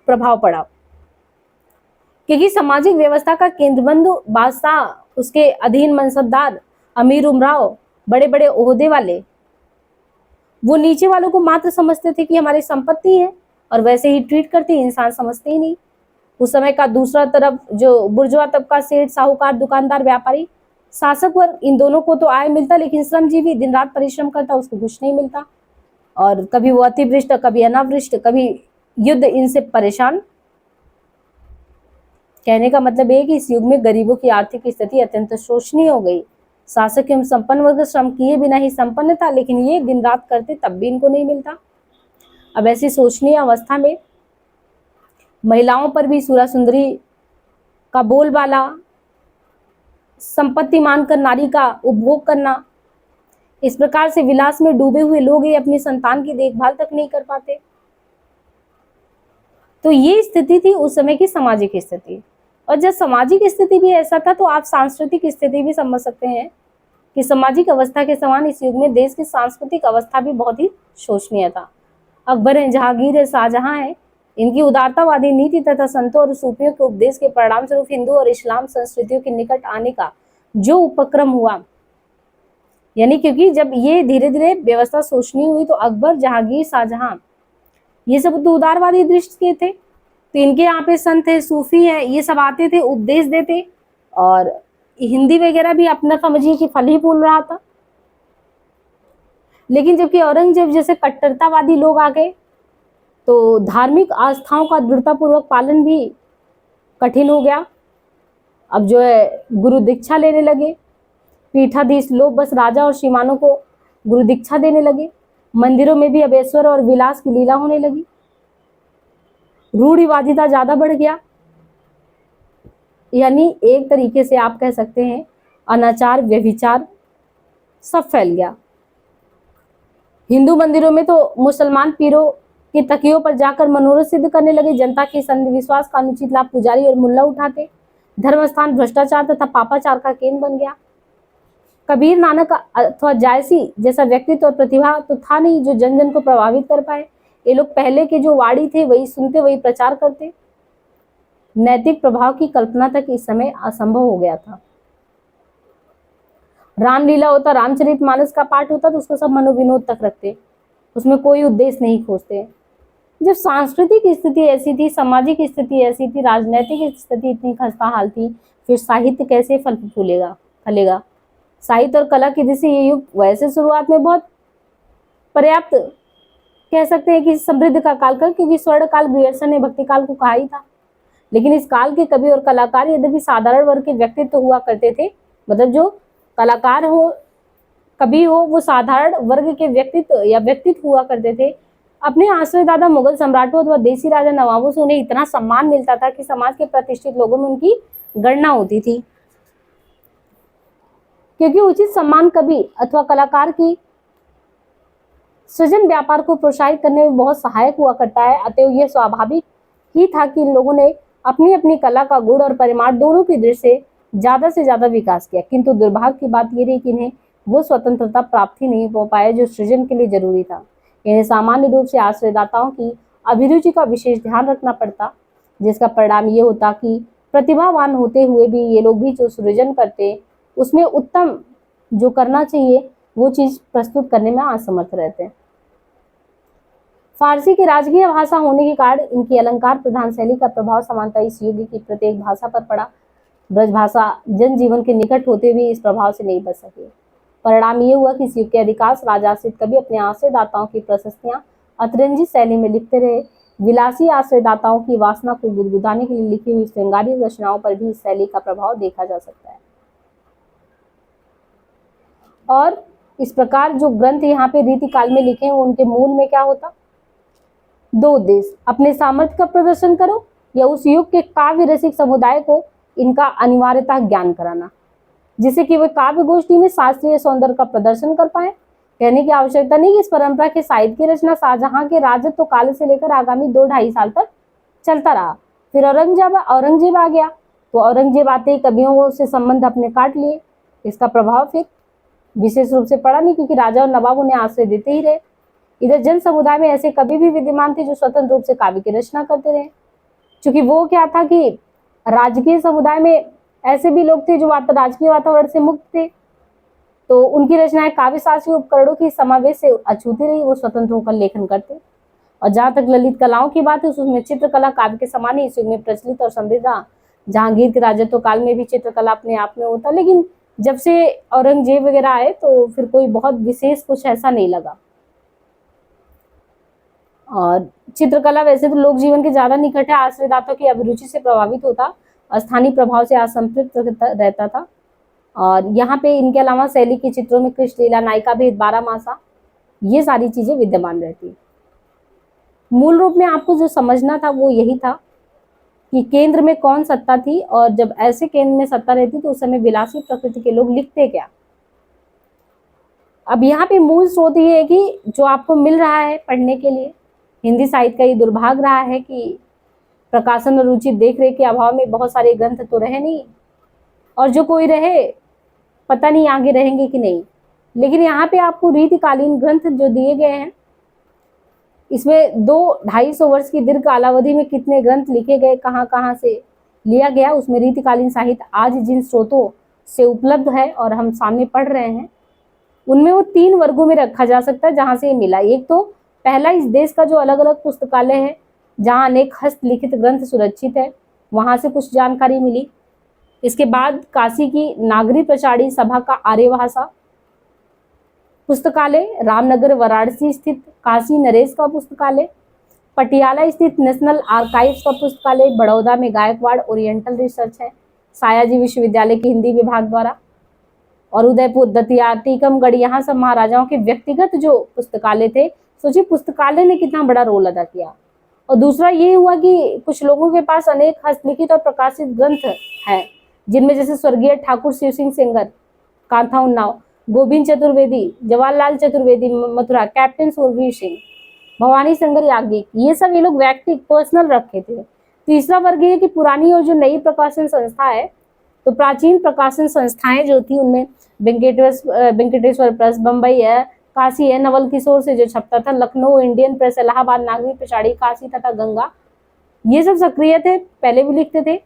A: प्रभाव पड़ा, क्योंकि सामाजिक व्यवस्था का केंद्रबंधु बादशाह, उसके अधीन मनसबदार, अमीर उमराव, बड़े बड़े ओहदे वाले, वो नीचे वालों को मात्र समझते थे कि हमारी संपत्ति है और वैसे ही ट्रीट करते, इंसान समझते ही नहीं। उस समय का दूसरा तरफ जो बुर्जुआ तबका, सेठ, साहूकार, दुकानदार, व्यापारी, शासक वर्ग, इन दोनों को तो आय मिलता, लेकिन श्रमजीवी दिन रात परिश्रम करता, उसको कुछ नहीं मिलता। और कभी वो अतिवृष्ट, कभी अनावृष्ट, कभी युद्ध, इनसे परेशान। कहने का मतलब है कि इस युग में गरीबों की आर्थिक स्थिति अत्यंत शोचनीय हो गई। शासक एवं संपन्न वर्ग श्रम किए बिना ही संपन्न था, लेकिन ये दिन रात करते तब भी इनको नहीं मिलता। अब ऐसी शोचनीय अवस्था में महिलाओं पर भी सुरा सुंदरी का बोलबाला, संपत्ति मानकर नारी का उपभोग करना, इस प्रकार से विलास में डूबे हुए लोग ये अपनी संतान की देखभाल तक नहीं कर पाते। तो ये स्थिति थी उस समय की सामाजिक स्थिति। और जब सामाजिक स्थिति भी ऐसा था, तो आप सांस्कृतिक स्थिति भी समझ सकते हैं कि सामाजिक अवस्था के समान इस युग में देश की सांस्कृतिक अवस्था भी बहुत ही शोचनीय था। अकबर है, जहांगीर है, शाहजहां है, इनकी उदारतावादी नीति तथा संतों और सूफियों के उपदेश के परिणाम स्वरूप हिंदू और इस्लाम संस्कृतियों के निकट आने का जो उपक्रम हुआ, यानी क्योंकि जब ये धीरे धीरे व्यवस्था शोचनीय हुई, तो अकबर, जहांगीर, शाहजहां, ये सब तो उदारवादी दृष्टि के थे। तो इनके यहाँ पे संत है, सूफी है, ये सब आते थे, उपदेश देते, और हिंदी वगैरह भी अपना समझिए कि फल ही फूल रहा था। लेकिन जबकि औरंगजेब जैसे कट्टरतावादी लोग आ गए, तो धार्मिक आस्थाओं का दृढ़तापूर्वक पालन भी कठिन हो गया। अब जो है गुरु दीक्षा लेने लगे, पीठाधीश लोग बस राजा और श्रीमानों को गुरु दीक्षा देने लगे। मंदिरों में भी अब ऐश्वर्य और विलास की लीला होने लगी। रूढ़िवादिता ज्यादा बढ़ गया, यानी एक तरीके से आप कह सकते हैं अनाचार, व्यभिचार सब फैल गया। हिंदू मंदिरों में तो मुसलमान पीरों के तकियों पर जाकर मनोरथ सिद्ध करने लगे। जनता के अंधविश्वास का अनुचित लाभ पुजारी और मुल्ला उठाते। धर्म स्थान भ्रष्टाचार तथा पापाचार का केंद्र बन गया। कबीर, नानक अथवा जायसी जैसा व्यक्तित्व और प्रतिभा तो था नहीं जो जन जन को प्रभावित कर पाए। ये लोग पहले के जो वाणी थे वही सुनते, वही प्रचार करते। नैतिक प्रभाव की कल्पना तक इस समय असंभव हो गया था। रामलीला होता, रामचरितमानस का पाठ होता, तो उसको सब मनोविनोद तक रखते, उसमें कोई उद्देश्य नहीं खोजते। जब सांस्कृतिक स्थिति ऐसी थी, सामाजिक स्थिति ऐसी थी, राजनैतिक स्थिति इतनी खस्ताहाल थी, फिर साहित्य कैसे फलेगा। साहित्य और कला की दृष्टि ये युग वैसे शुरुआत में बहुत पर्याप्त कह सकते हैं कि समृद्ध का काल का, क्योंकि स्वर्ण काल ग्रियर्सन ने भक्ति काल को कहा ही था। लेकिन इस काल के कवि और कलाकार यद्यपि साधारण वर्ग के व्यक्तित्व हुआ करते थे, मतलब जो कलाकार हो, कवि हो, वो साधारण वर्ग के व्यक्तित्व हुआ करते थे। अपने आश्रयदाता मुगल सम्राटों अथवा देसी राजा नवाबों से उन्हें इतना सम्मान मिलता था कि समाज के प्रतिष्ठित लोगों में उनकी गणना होती थी, क्योंकि उचित सम्मान कवि अथवा कलाकार की सृजन व्यापार को प्रोत्साहित करने में बहुत सहायक हुआ करता है। अतएव यह स्वाभाविक ही था कि इन लोगों ने अपनी अपनी कला का गुण और परिमाण दोनों की दृष्टि से ज्यादा विकास किया। किंतु दुर्भाग्य की बात यह रही कि इन्हें वो स्वतंत्रता प्राप्त ही नहीं हो पाया जो सृजन के लिए जरूरी था। इन्हें सामान्य रूप से आश्रयदाताओं की अभिरुचि का विशेष ध्यान रखना पड़ता, जिसका परिणाम ये होता कि प्रतिभावान होते हुए भी ये लोग भी जो सृजन करते उसमें उत्तम जो करना चाहिए वो चीज प्रस्तुत करने में असमर्थ रहते हैं। फारसी की राजकीय भाषा होने के कारण इनकी अलंकार प्रधान शैली का प्रभाव समानता इस युग की प्रत्येक भाषा पर पड़ा। ब्रज भाषा जनजीवन के निकट होते हुए इस प्रभाव से नहीं बच सके। परिणाम ये हुआ कि इस युग के अधिकांश राजाश्रित कवि अपने आश्रयदाताओं की प्रशस्तियां अतरंजी शैली में लिखते रहे। विलासी आश्रयदाताओं की वासना को गुदगुदाने के लिए लिखी हुई श्रृंगारी रचनाओं पर भी इस शैली का प्रभाव देखा जा सकता है। और इस प्रकार जो ग्रंथ यहाँ पे रीति काल में लिखे हैं उनके मूल में क्या होता, दो उद्देश्य, अपने सामर्थ्य का प्रदर्शन करो या उस युग के काव्य रसिक समुदाय को इनका अनिवार्यता ज्ञान कराना, जिससे कि वे काव्य गोष्ठी में शास्त्रीय सौंदर्य का प्रदर्शन कर पाए। कहने की आवश्यकता नहीं कि इस परंपरा के साहित्य की रचना शाहजहां के राजत्व काल से लेकर आगामी 2-2.5 साल तक चलता रहा। फिर औरंगजेब आ गया, तो औरंगजेब आते ही कवियों से संबंध अपने काट लिए। इसका प्रभाव फिर विशेष रूप से पड़ा नहीं, क्योंकि राजा और नवाब उन्हें आश्रय देते ही रहे। इधर जन समुदाय में ऐसे कवि भी विद्यमान थे जो स्वतंत्र रूप से काव्य की रचना करते रहे। क्योंकि वो क्या था कि राजकीय समुदाय में ऐसे भी लोग थे जो राजकीय वातावरण से मुक्त थे, तो उनकी रचनाएं काव्य शास्त्रीय उपकरणों की समावेश से अछूती रही। वो स्वतंत्र होकर लेखन करते। और जहां तक ललित कलाओं की बात है, उसमें चित्रकला काव्य के समान ही इस युग में प्रचलित और समृद्ध। जहांगीर के राजत्व काल में भी चित्रकला अपने आप में होता, लेकिन जब से औरंगजेब वगैरह आए तो फिर कोई बहुत विशेष कुछ ऐसा नहीं लगा। और चित्रकला वैसे तो लोक जीवन के ज्यादा निकट है, आश्रयदाताओं की अभिरुचि से प्रभावित होता, स्थानीय प्रभाव से असंतृप्त रहता था। और यहाँ पे इनके अलावा शैली के चित्रों में कृष्ण लीला, नायिका भेद, 12 मासा, ये सारी चीजें विद्यमान रहती। मूल रूप में आपको जो समझना था वो यही था कि केंद्र में कौन सत्ता थी, और जब ऐसे केंद्र में सत्ता रहती तो उस समय विलासी प्रकृति के लोग लिखते क्या। अब यहाँ पे मूल स्रोत ये है कि जो आपको मिल रहा है पढ़ने के लिए, हिंदी साहित्य का ये दुर्भाग्य रहा है कि प्रकाशन और रुचि देख रेख के अभाव में बहुत सारे ग्रंथ तो रहे नहीं, और जो कोई रहे पता नहीं आगे रहेंगे कि नहीं। लेकिन यहाँ पे आपको रीतिकालीन ग्रंथ जो दिए गए हैं, इसमें 200-250 वर्ष की दीर्घ कालावधि में कितने ग्रंथ लिखे गए, कहाँ कहाँ से लिया गया, उसमें रीतिकालीन साहित्य आज जिन स्रोतों से उपलब्ध है और हम सामने पढ़ रहे हैं, उनमें वो 3 वर्गों में रखा जा सकता है जहां से ये मिला। एक तो पहला, इस देश का जो अलग अलग पुस्तकालय है जहां अनेक हस्तलिखित ग्रंथ सुरक्षित है, वहां से कुछ जानकारी मिली। इसके बाद काशी की नागरी प्रचारी सभा का आर्य भाषा पुस्तकालय, रामनगर वाराणसी स्थित काशी नरेश का पुस्तकालय, पटियाला स्थित नेशनल आर्काइव्स का पुस्तकालय, बड़ौदा में गायकवाड़ ओरिएंटल रिसर्च है सायाजी विश्वविद्यालय के हिंदी विभाग द्वारा, और उदयपुर, दतिया, टीकमगढ़, यहाँ सब महाराजाओं के व्यक्तिगत जो पुस्तकालय थे। सोचिए पुस्तकालय ने कितना बड़ा रोल अदा किया। और दूसरा ये हुआ कि कुछ लोगों के पास अनेक हस्तलिखित और प्रकाशित ग्रंथ हैं, जिनमें जैसे स्वर्गीय ठाकुर शिव सिंह सेंगर, कांथा उन्नाव, गोविंद चतुर्वेदी, जवाहरलाल चतुर्वेदी मथुरा, कैप्टन सूरवीर सिंह, भवानी शंकर याज्ञिक, ये सब ये लोग व्यक्ति पर्सनल रखे थे। तीसरा वर्ग ये कि पुरानी और जो नई प्रकाशन संस्था है, तो प्राचीन प्रकाशन संस्थाएं जो थी उनमें वेंकटेश्वर प्रेस बम्बई है, काशी है, नवल किशोर से जो छपता था, लखनऊ इंडियन प्रेस, इलाहाबाद नागरी प्रचारी, काशी तथा गंगा, ये सब सक्रिय थे, पहले भी लिखते थे।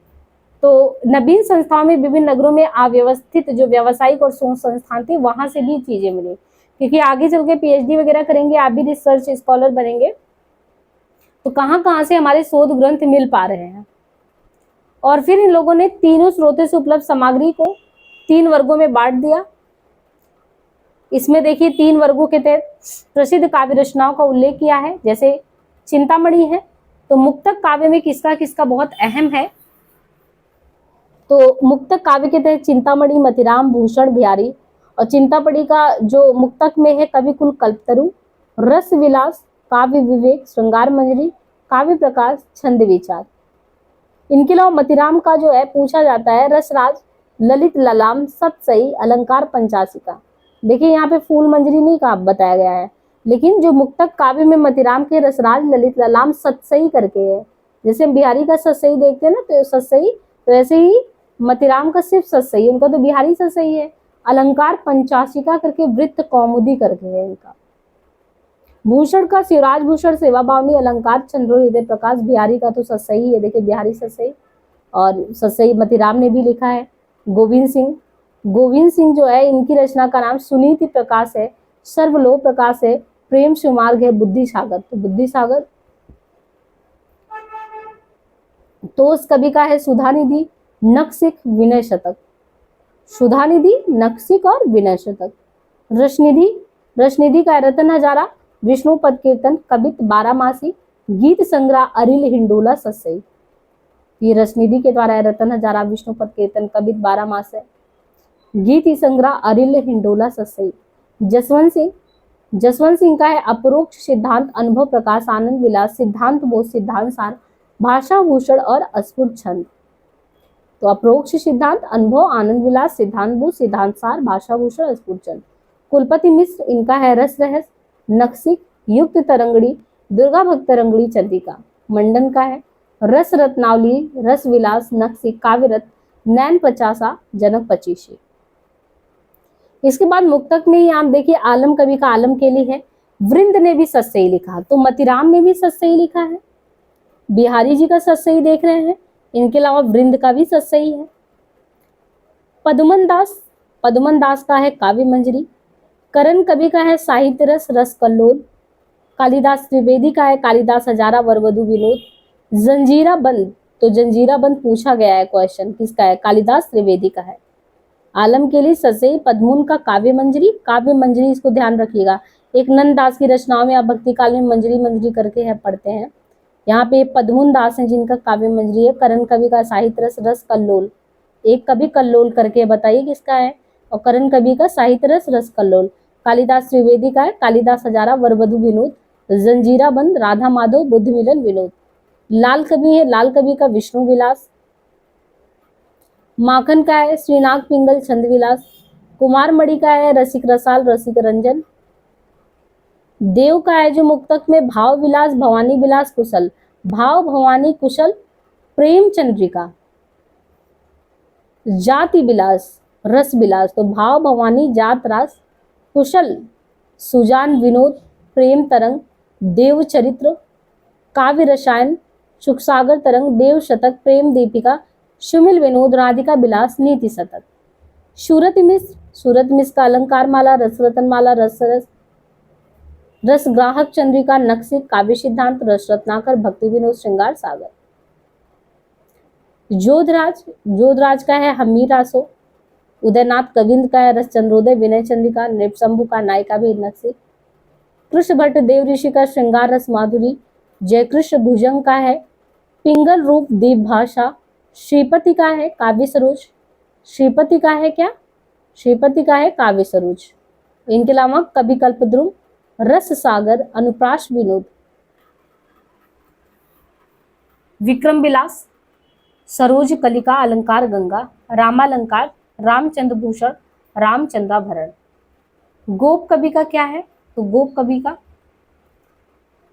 A: तो नवीन संस्थाओं में विभिन्न नगरों में अव्यवस्थित जो व्यावसायिक और शोध संस्थान थे, वहां से भी चीजें मिली। क्योंकि आगे चल के पीएचडी वगैरह करेंगे, आप भी रिसर्च स्कॉलर बनेंगे, तो कहाँ कहाँ से हमारे शोध ग्रंथ मिल पा रहे हैं। और फिर इन लोगों ने तीनों स्रोतों से उपलब्ध सामग्री को 3 वर्गों में बांट दिया। इसमें देखिए 3 वर्गों के तहत प्रसिद्ध काव्य रचनाओं का उल्लेख किया है, जैसे चिंतामणि है। तो मुक्तक काव्य में किसका किसका बहुत अहम है, तो मुक्तक काव्य के तहत चिंतामणि, मतिराम, भूषण, बिहारी। और चिंतामणि का जो मुक्तक में है कवि कुल कल्पतरु, रस विलास, काव्य विवेक, श्रृंगार मंजरी, काव्य प्रकाश, छंद विचार। इनके अलावा मतिराम का जो है पूछा जाता है रसराज, ललित ललाम, सतसई, अलंकार पंचाशिका। देखिए यहाँ पे फूल मंजरी नहीं का बताया गया है, लेकिन जो मुक्तक काव्य में मतिराम के रसराज, ललित ललाम, सतसई करके है। जैसे हम बिहारी का सतसई देखते हैं ना, तो सतसई, तो ऐसे ही मतिराम का सिर्फ सतसई, उनका तो बिहारी सतसई है। अलंकार पंचाशिका करके, वृत्त कौमुदी करके है इनका। भूषण का शिवराज भूषण, सेवा बावनी, अलंकार चंद्रो हृदय प्रकाश, बिहारी का तो सतसई है, देखिए बिहारी सतसई। और ससई मतीराम ने भी लिखा है। गोविंद सिंह जो है, इनकी रचना का नाम सुनीति प्रकाश है, सर्वलोक प्रकाश है, प्रेम सुमार्ग है, बुद्धि सागर। तो बुद्धि सागर। तो उस कवि का है सुधानिधि, नखशिख, विनय शतक। सुधानिधि, नखशिख और विनय शतक। रसनिधि का रतन हजारा, विष्णु पद कीर्तन, कवित बारामासी, गीत संग्रह अरिल हिंडोला ससई। ये रसनिधि के द्वारा है, रतन हजारा, विष्णु पद कीर्तन, कवित बारामास है, गीत संग्रह अरिल हिंडोला ससई। जसवंत सिंह का है अपरोक्ष सिद्धांत, अनुभव प्रकाश, आनंद विलास, सिद्धांत बोध, सिद्धांत सार, भाषा भूषण और अस्फुट छंद। तो अपरोक्ष सिद्धांत, अनुभव, आनंद विलास, सिद्धांत बोध, सिद्धांत सार, भाषा भूषण, अस्फुट छंद। कुलपति मिश्र, इनका है रस रहस्य, नखशिख, युक्त तरंगड़ी, दुर्गा भक्त तरंगड़ी, चंद्रिका। मंडन का है रस रत्नावली, रस विलास, नखशिख, काव्यरत, नैन पचासा, जनक पचीसी। इसके बाद मुक्तक में ही आप देखिए आलम कवि का आलम केली है। वृंद ने भी सतसई लिखा, तो मतीराम ने भी सतसई लिखा है। बिहारी जी का सतसई देख रहे हैं, इनके अलावा वृंद का भी सतसई है। पदमन दास का है काव्य मंजरी। करण कवि का है साहित्य रस, रस कल्लोल। कालिदास त्रिवेदी का है कालिदास हजारा, वरवधु विनोद। जंजीरा बंद, तो जंजीरा बंद पूछा गया है क्वेश्चन, किसका है? कालिदास त्रिवेदी का है। आलम के लिए ससई, पद्मुन का काव्य मंजरी इसको ध्यान रखिएगा। एक नंद दास की रचनाओं में आप भक्ति काल में मंजरी करके है पढ़ते हैं। यहाँ पे पद्मुन दास हैं जिनका काव्य मंजरी है। करण कवि का साहित्य रस, रस कल्लोल। एक कवि कल्लोल करके बताइए किसका है, और करण कवि का साहित्य रस, रस कल्लोल। कालिदास त्रिवेदी का है कालिदास हजारा, वरवधु विनोद, जंजीरा बंद, राधा माधव, बुद्ध मिलन, विनोद। लाल कवि है, लाल कवि का विष्णु विलास। माखन का है श्रीनाग पिंगल, छंद विलास। कुमार मणि का है रसिक रसाल, रसिक रंजन। देव का है जो मुक्तक में भाव विलास, भवानी विलास, कुशल। भाव, भवानी, कुशल, प्रेम चंद्रिका। जाति विलास, रस विलास, तो भाव, भवानी, जात, रास, कुशल, सुजान, विनोद, प्रेम तरंग, देव चरित्र, काव्य रसायन, सुखसागर तरंग, देव शतक, प्रेम दीपिका, सुमिल विनोद, राधिका विलास, नीति शतक। सूरत मिश्र का अलंकार माला, रस रतन माला, रस ग्राहक चंद्रिका, नखशिख, काव्य सिद्धांत, रस रत्नाकर, भक्ति विनोद, श्रृंगार सागर। जोधराज का है हमीर रासो। उदयनाथ कविंद का है रस चंद्रोदय, विनय चंद्रिका, नृपशंभु का नायिका भी नखशिख। कृष्ण भट्ट देव ऋषि का श्रृंगार रस माधुरी। जयकृष्ण भुजंग का है पिंगल रूप दीप भाषा। श्रीपति का है काव्य सरोज। श्रीपति का है क्या? श्रीपति का है काव्य सरोज। इनके अलावा कवि कल्पद्रुम, रस सागर, अनुप्रास विनोद। विक्रम विलास, सरोज कलिका, अलंकार गंगा, रामालंकार, रामचंद्र भूषण, रामचंद्राभरण। गोप कवि का क्या है? तो गोप कवि का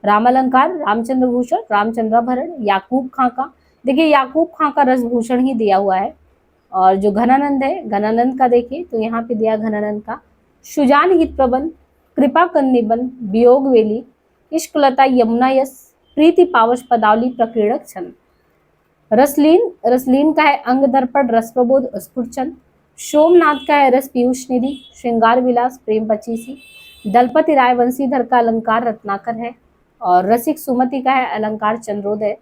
A: रामालंकार, रामचंद्र भूषण, रामचंद्राभरण। याकूब खां का, देखिए याकूब खां का रसभूषण ही दिया हुआ है। और जो घनानंद है, घनानंद का देखिए तो यहाँ पे दिया घनानंद का। सुजान हित प्रबंध, कृपा कंदिबन, वियोग वेली, इश्कलता, यमुना यस, प्रीति पावश, पदावली, प्रकीर्णक छंद। रसलीन का है अंग दर्पण, रस प्रबोध, स्फुट छंद। सोमनाथ का है रस पीयूष निधि, श्रृंगार विलास, प्रेम पचीसी। दलपति राय वंशीधर का अलंकार रत्नाकर है। और रसिक सुमति का है अलंकार चंद्रोदय।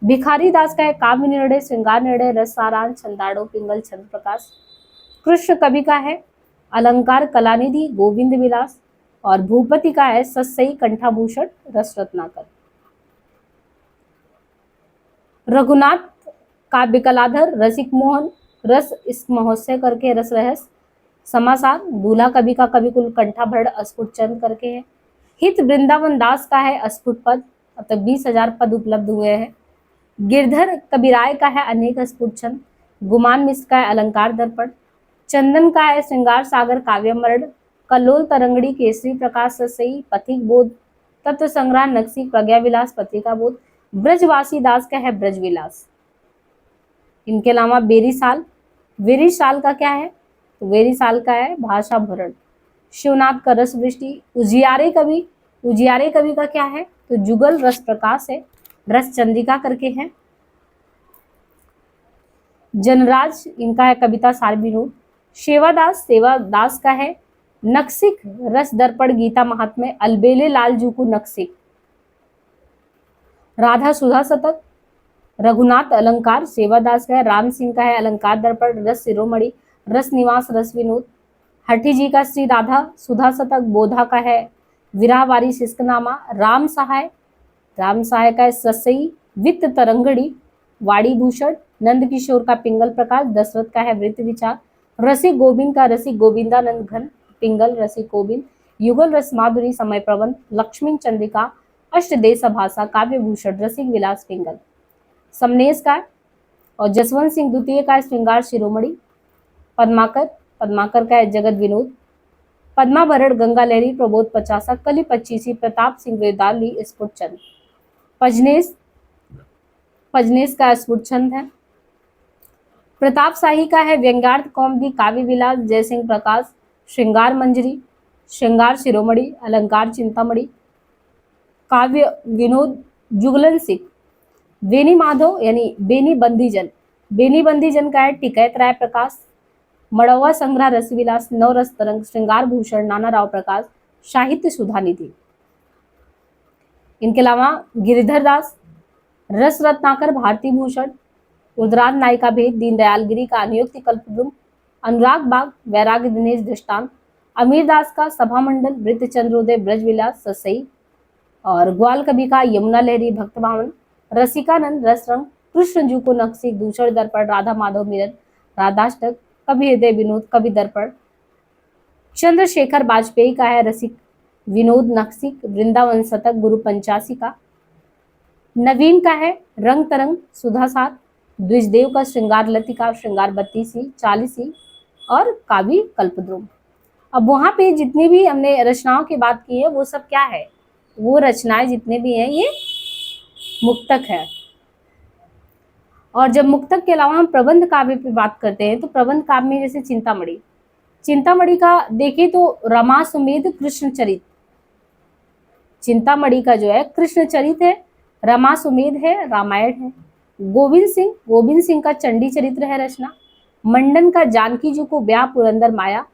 A: भिखारी दास का है काव्य निर्णय, श्रृंगार निर्णय, रस सारांश, छंदाड़ो, पिंगल, छंद प्रकाश। कृष्ण कवि का है अलंकार कलानिधि, गोविंद विलास। और भूपति का है ससई, कंठाभूषण, रस रत्नाकर। रघुनाथ काव्य कलाधर, रसिक मोहन, रस इस महोत्सव करके, रस रहस्य, समासार। दूल्हा कवि का कविकुल, कंठाभरण, अस्फुट चंद करके है। हित वृंदावन दास का है अस्फुट पद, अब तक 20,000 पद उपलब्ध हुए हैं। गिरधर कविराय का है अनेक अस्फुट छंद। गुमान मिश्र का है अलंकार दर्पण। चंदन का है श्रृंगार सागर, काव्यमरण। कल्लोल तरंगड़ी, केसरी प्रकाश, ससई, पथिक बोध, तत्व संग्रह, नखशिख, प्रज्ञा विलास, पत्रिका बोध। ब्रजवासी दास का है ब्रज विलास। इनके अलावा वेरीसाल का क्या है? तो वेरीसाल का है भाषा भरण। शिवनाथ का रस वृष्टि। उजियारे कवि का क्या है? तो जुगल रस प्रकाश है, रस चंद्रिका करके है। जनराज इनका है कविता सार विनोद। सेवादास का है नक्सिक रस दर्पण गीता महात्म्य अलबेले लाल जू को नक्सिक। राधा सुधा शतक रघुनाथ अलंकार सेवादास का है। राम सिंह का है अलंकार दर्पण रस शिरोमणि रस निवास रस विनोद। हठी जी का श्री राधा सुधा शतक बोधा का है विराहवारी शिष्कनामा। राम सहाय का है ससई वित्त तरंगड़ी वाड़ी भूषण। नंद किशोर का पिंगल प्रकाश दशरथ का है वृत्त विचार। रसिक गोविंद का रसिक गोविंदानंद घन पिंगल रसिक गोविंद। युगल रस माधुरी समय प्रबंध लक्ष्मी चंद्रिका अष्टदेश भाषा काव्य भूषण रसिक विलास पिंगल। समनेश का और जसवंत सिंह द्वितीय का श्रृंगार शिरोमणि। पद्माकर का है जगत विनोद। पद्माभरण गंगा लहरी प्रबोध पचासा कली 25 प्रताप सिंह वेदाली स्फुट चंद। पजनेश का स्फुट छंद है। प्रताप शाही का है व्यंग्यार्थ कौमुदी काव्य विलास जयसिंह प्रकाश श्रृंगार मंजरी श्रृंगार शिरोमणि अलंकार चिंतामणि काव्य विनोद जुगलन सिंह। बेनी माधव यानी बेनी बंदीजन का है टिकैत राय प्रकाश। मड़वा संग्रह रसविलास नवरस तरंग श्रृंगार भूषण नाना राव प्रकाश साहित्य सुधा निधि। इनके अलावा गिरिधर दास रस रत्नाकर भारती भूषण उदरान नायिका भेद दीनदयाल गिरी का अनुयुक्ति कल्पद्रुम अनुराग बाग वैराग्य दिनेश दृष्टांत। अमीर दास का सभा मंडल वृत्त चंद्रोदय ब्रजविलास ससई और ग्वाल कवि का यमुना लहरी भक्त भावन। रसिकानंद रस रंग कृष्ण जू को नक्सिक दूषण दर्पण राधा माधव मिलन राधाष्टक कवि हृदय विनोद कवि दर्पण। चंद्रशेखर वाजपेयी का है रसिक विनोद नक्सिक वृंदावन शतक गुरु पंचासी का। नवीन का है रंग तरंग सुधासार द्विजदेव का श्रृंगार लतिका श्रृंगार 32 40 और काव्य कल्पद्रुम। अब वहां पे जितनी भी हमने रचनाओं की बात की है वो सब क्या है, वो रचनाएं जितने भी हैं ये मुक्तक है। और जब मुक्तक के अलावा हम प्रबंध काव्य पे बात करते हैं तो प्रबंध काव्य में जैसे चिंतामणि का देखें तो रमा सुमेध कृष्ण चरित। चिंतामणि का जो है कृष्ण चरित है, रमा सुमेध है, रामायण है। गोविंद सिंह का चंडी चरित्र है रचना। मंडन का जानकी जी को ब्याह पुरंदर माया।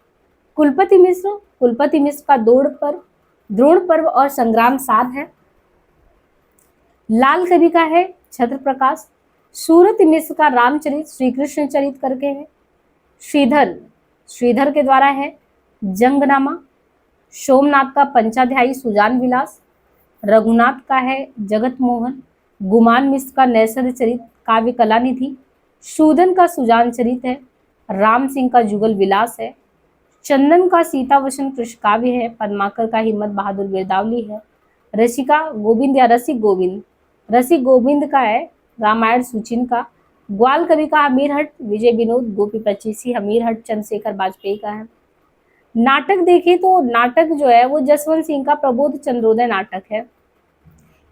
A: कुलपति मिश्र का द्रोण पर्व और संग्राम साध है। लाल कवि का है छत्र प्रकाश। सूरत मिश्र का रामचरित श्री कृष्ण चरित करके है। श्रीधर के द्वारा है जंगनामा। सोमनाथ का पंचाध्यायी सुजान विलास। रघुनाथ का है जगत मोहन। गुमान मिश्र का नैसर्ग चरित काव्य कला निधि। शूदन का सुजान चरित है। राम सिंह का जुगल विलास है। चंदन का सीतावसन कृष्ण काव्य है। पद्माकर का हिम्मत बहादुर गिरदावली है। रसिक गोविंद का है रामायण सुचिन का। ग्वाल कवि का हमीर हट विजय विनोद गोपी 25 हमीर हट चंद्रशेखर वाजपेयी का है। नाटक देखें तो नाटक जो है वो जसवंत सिंह का प्रबोध चंद्रोदय नाटक है।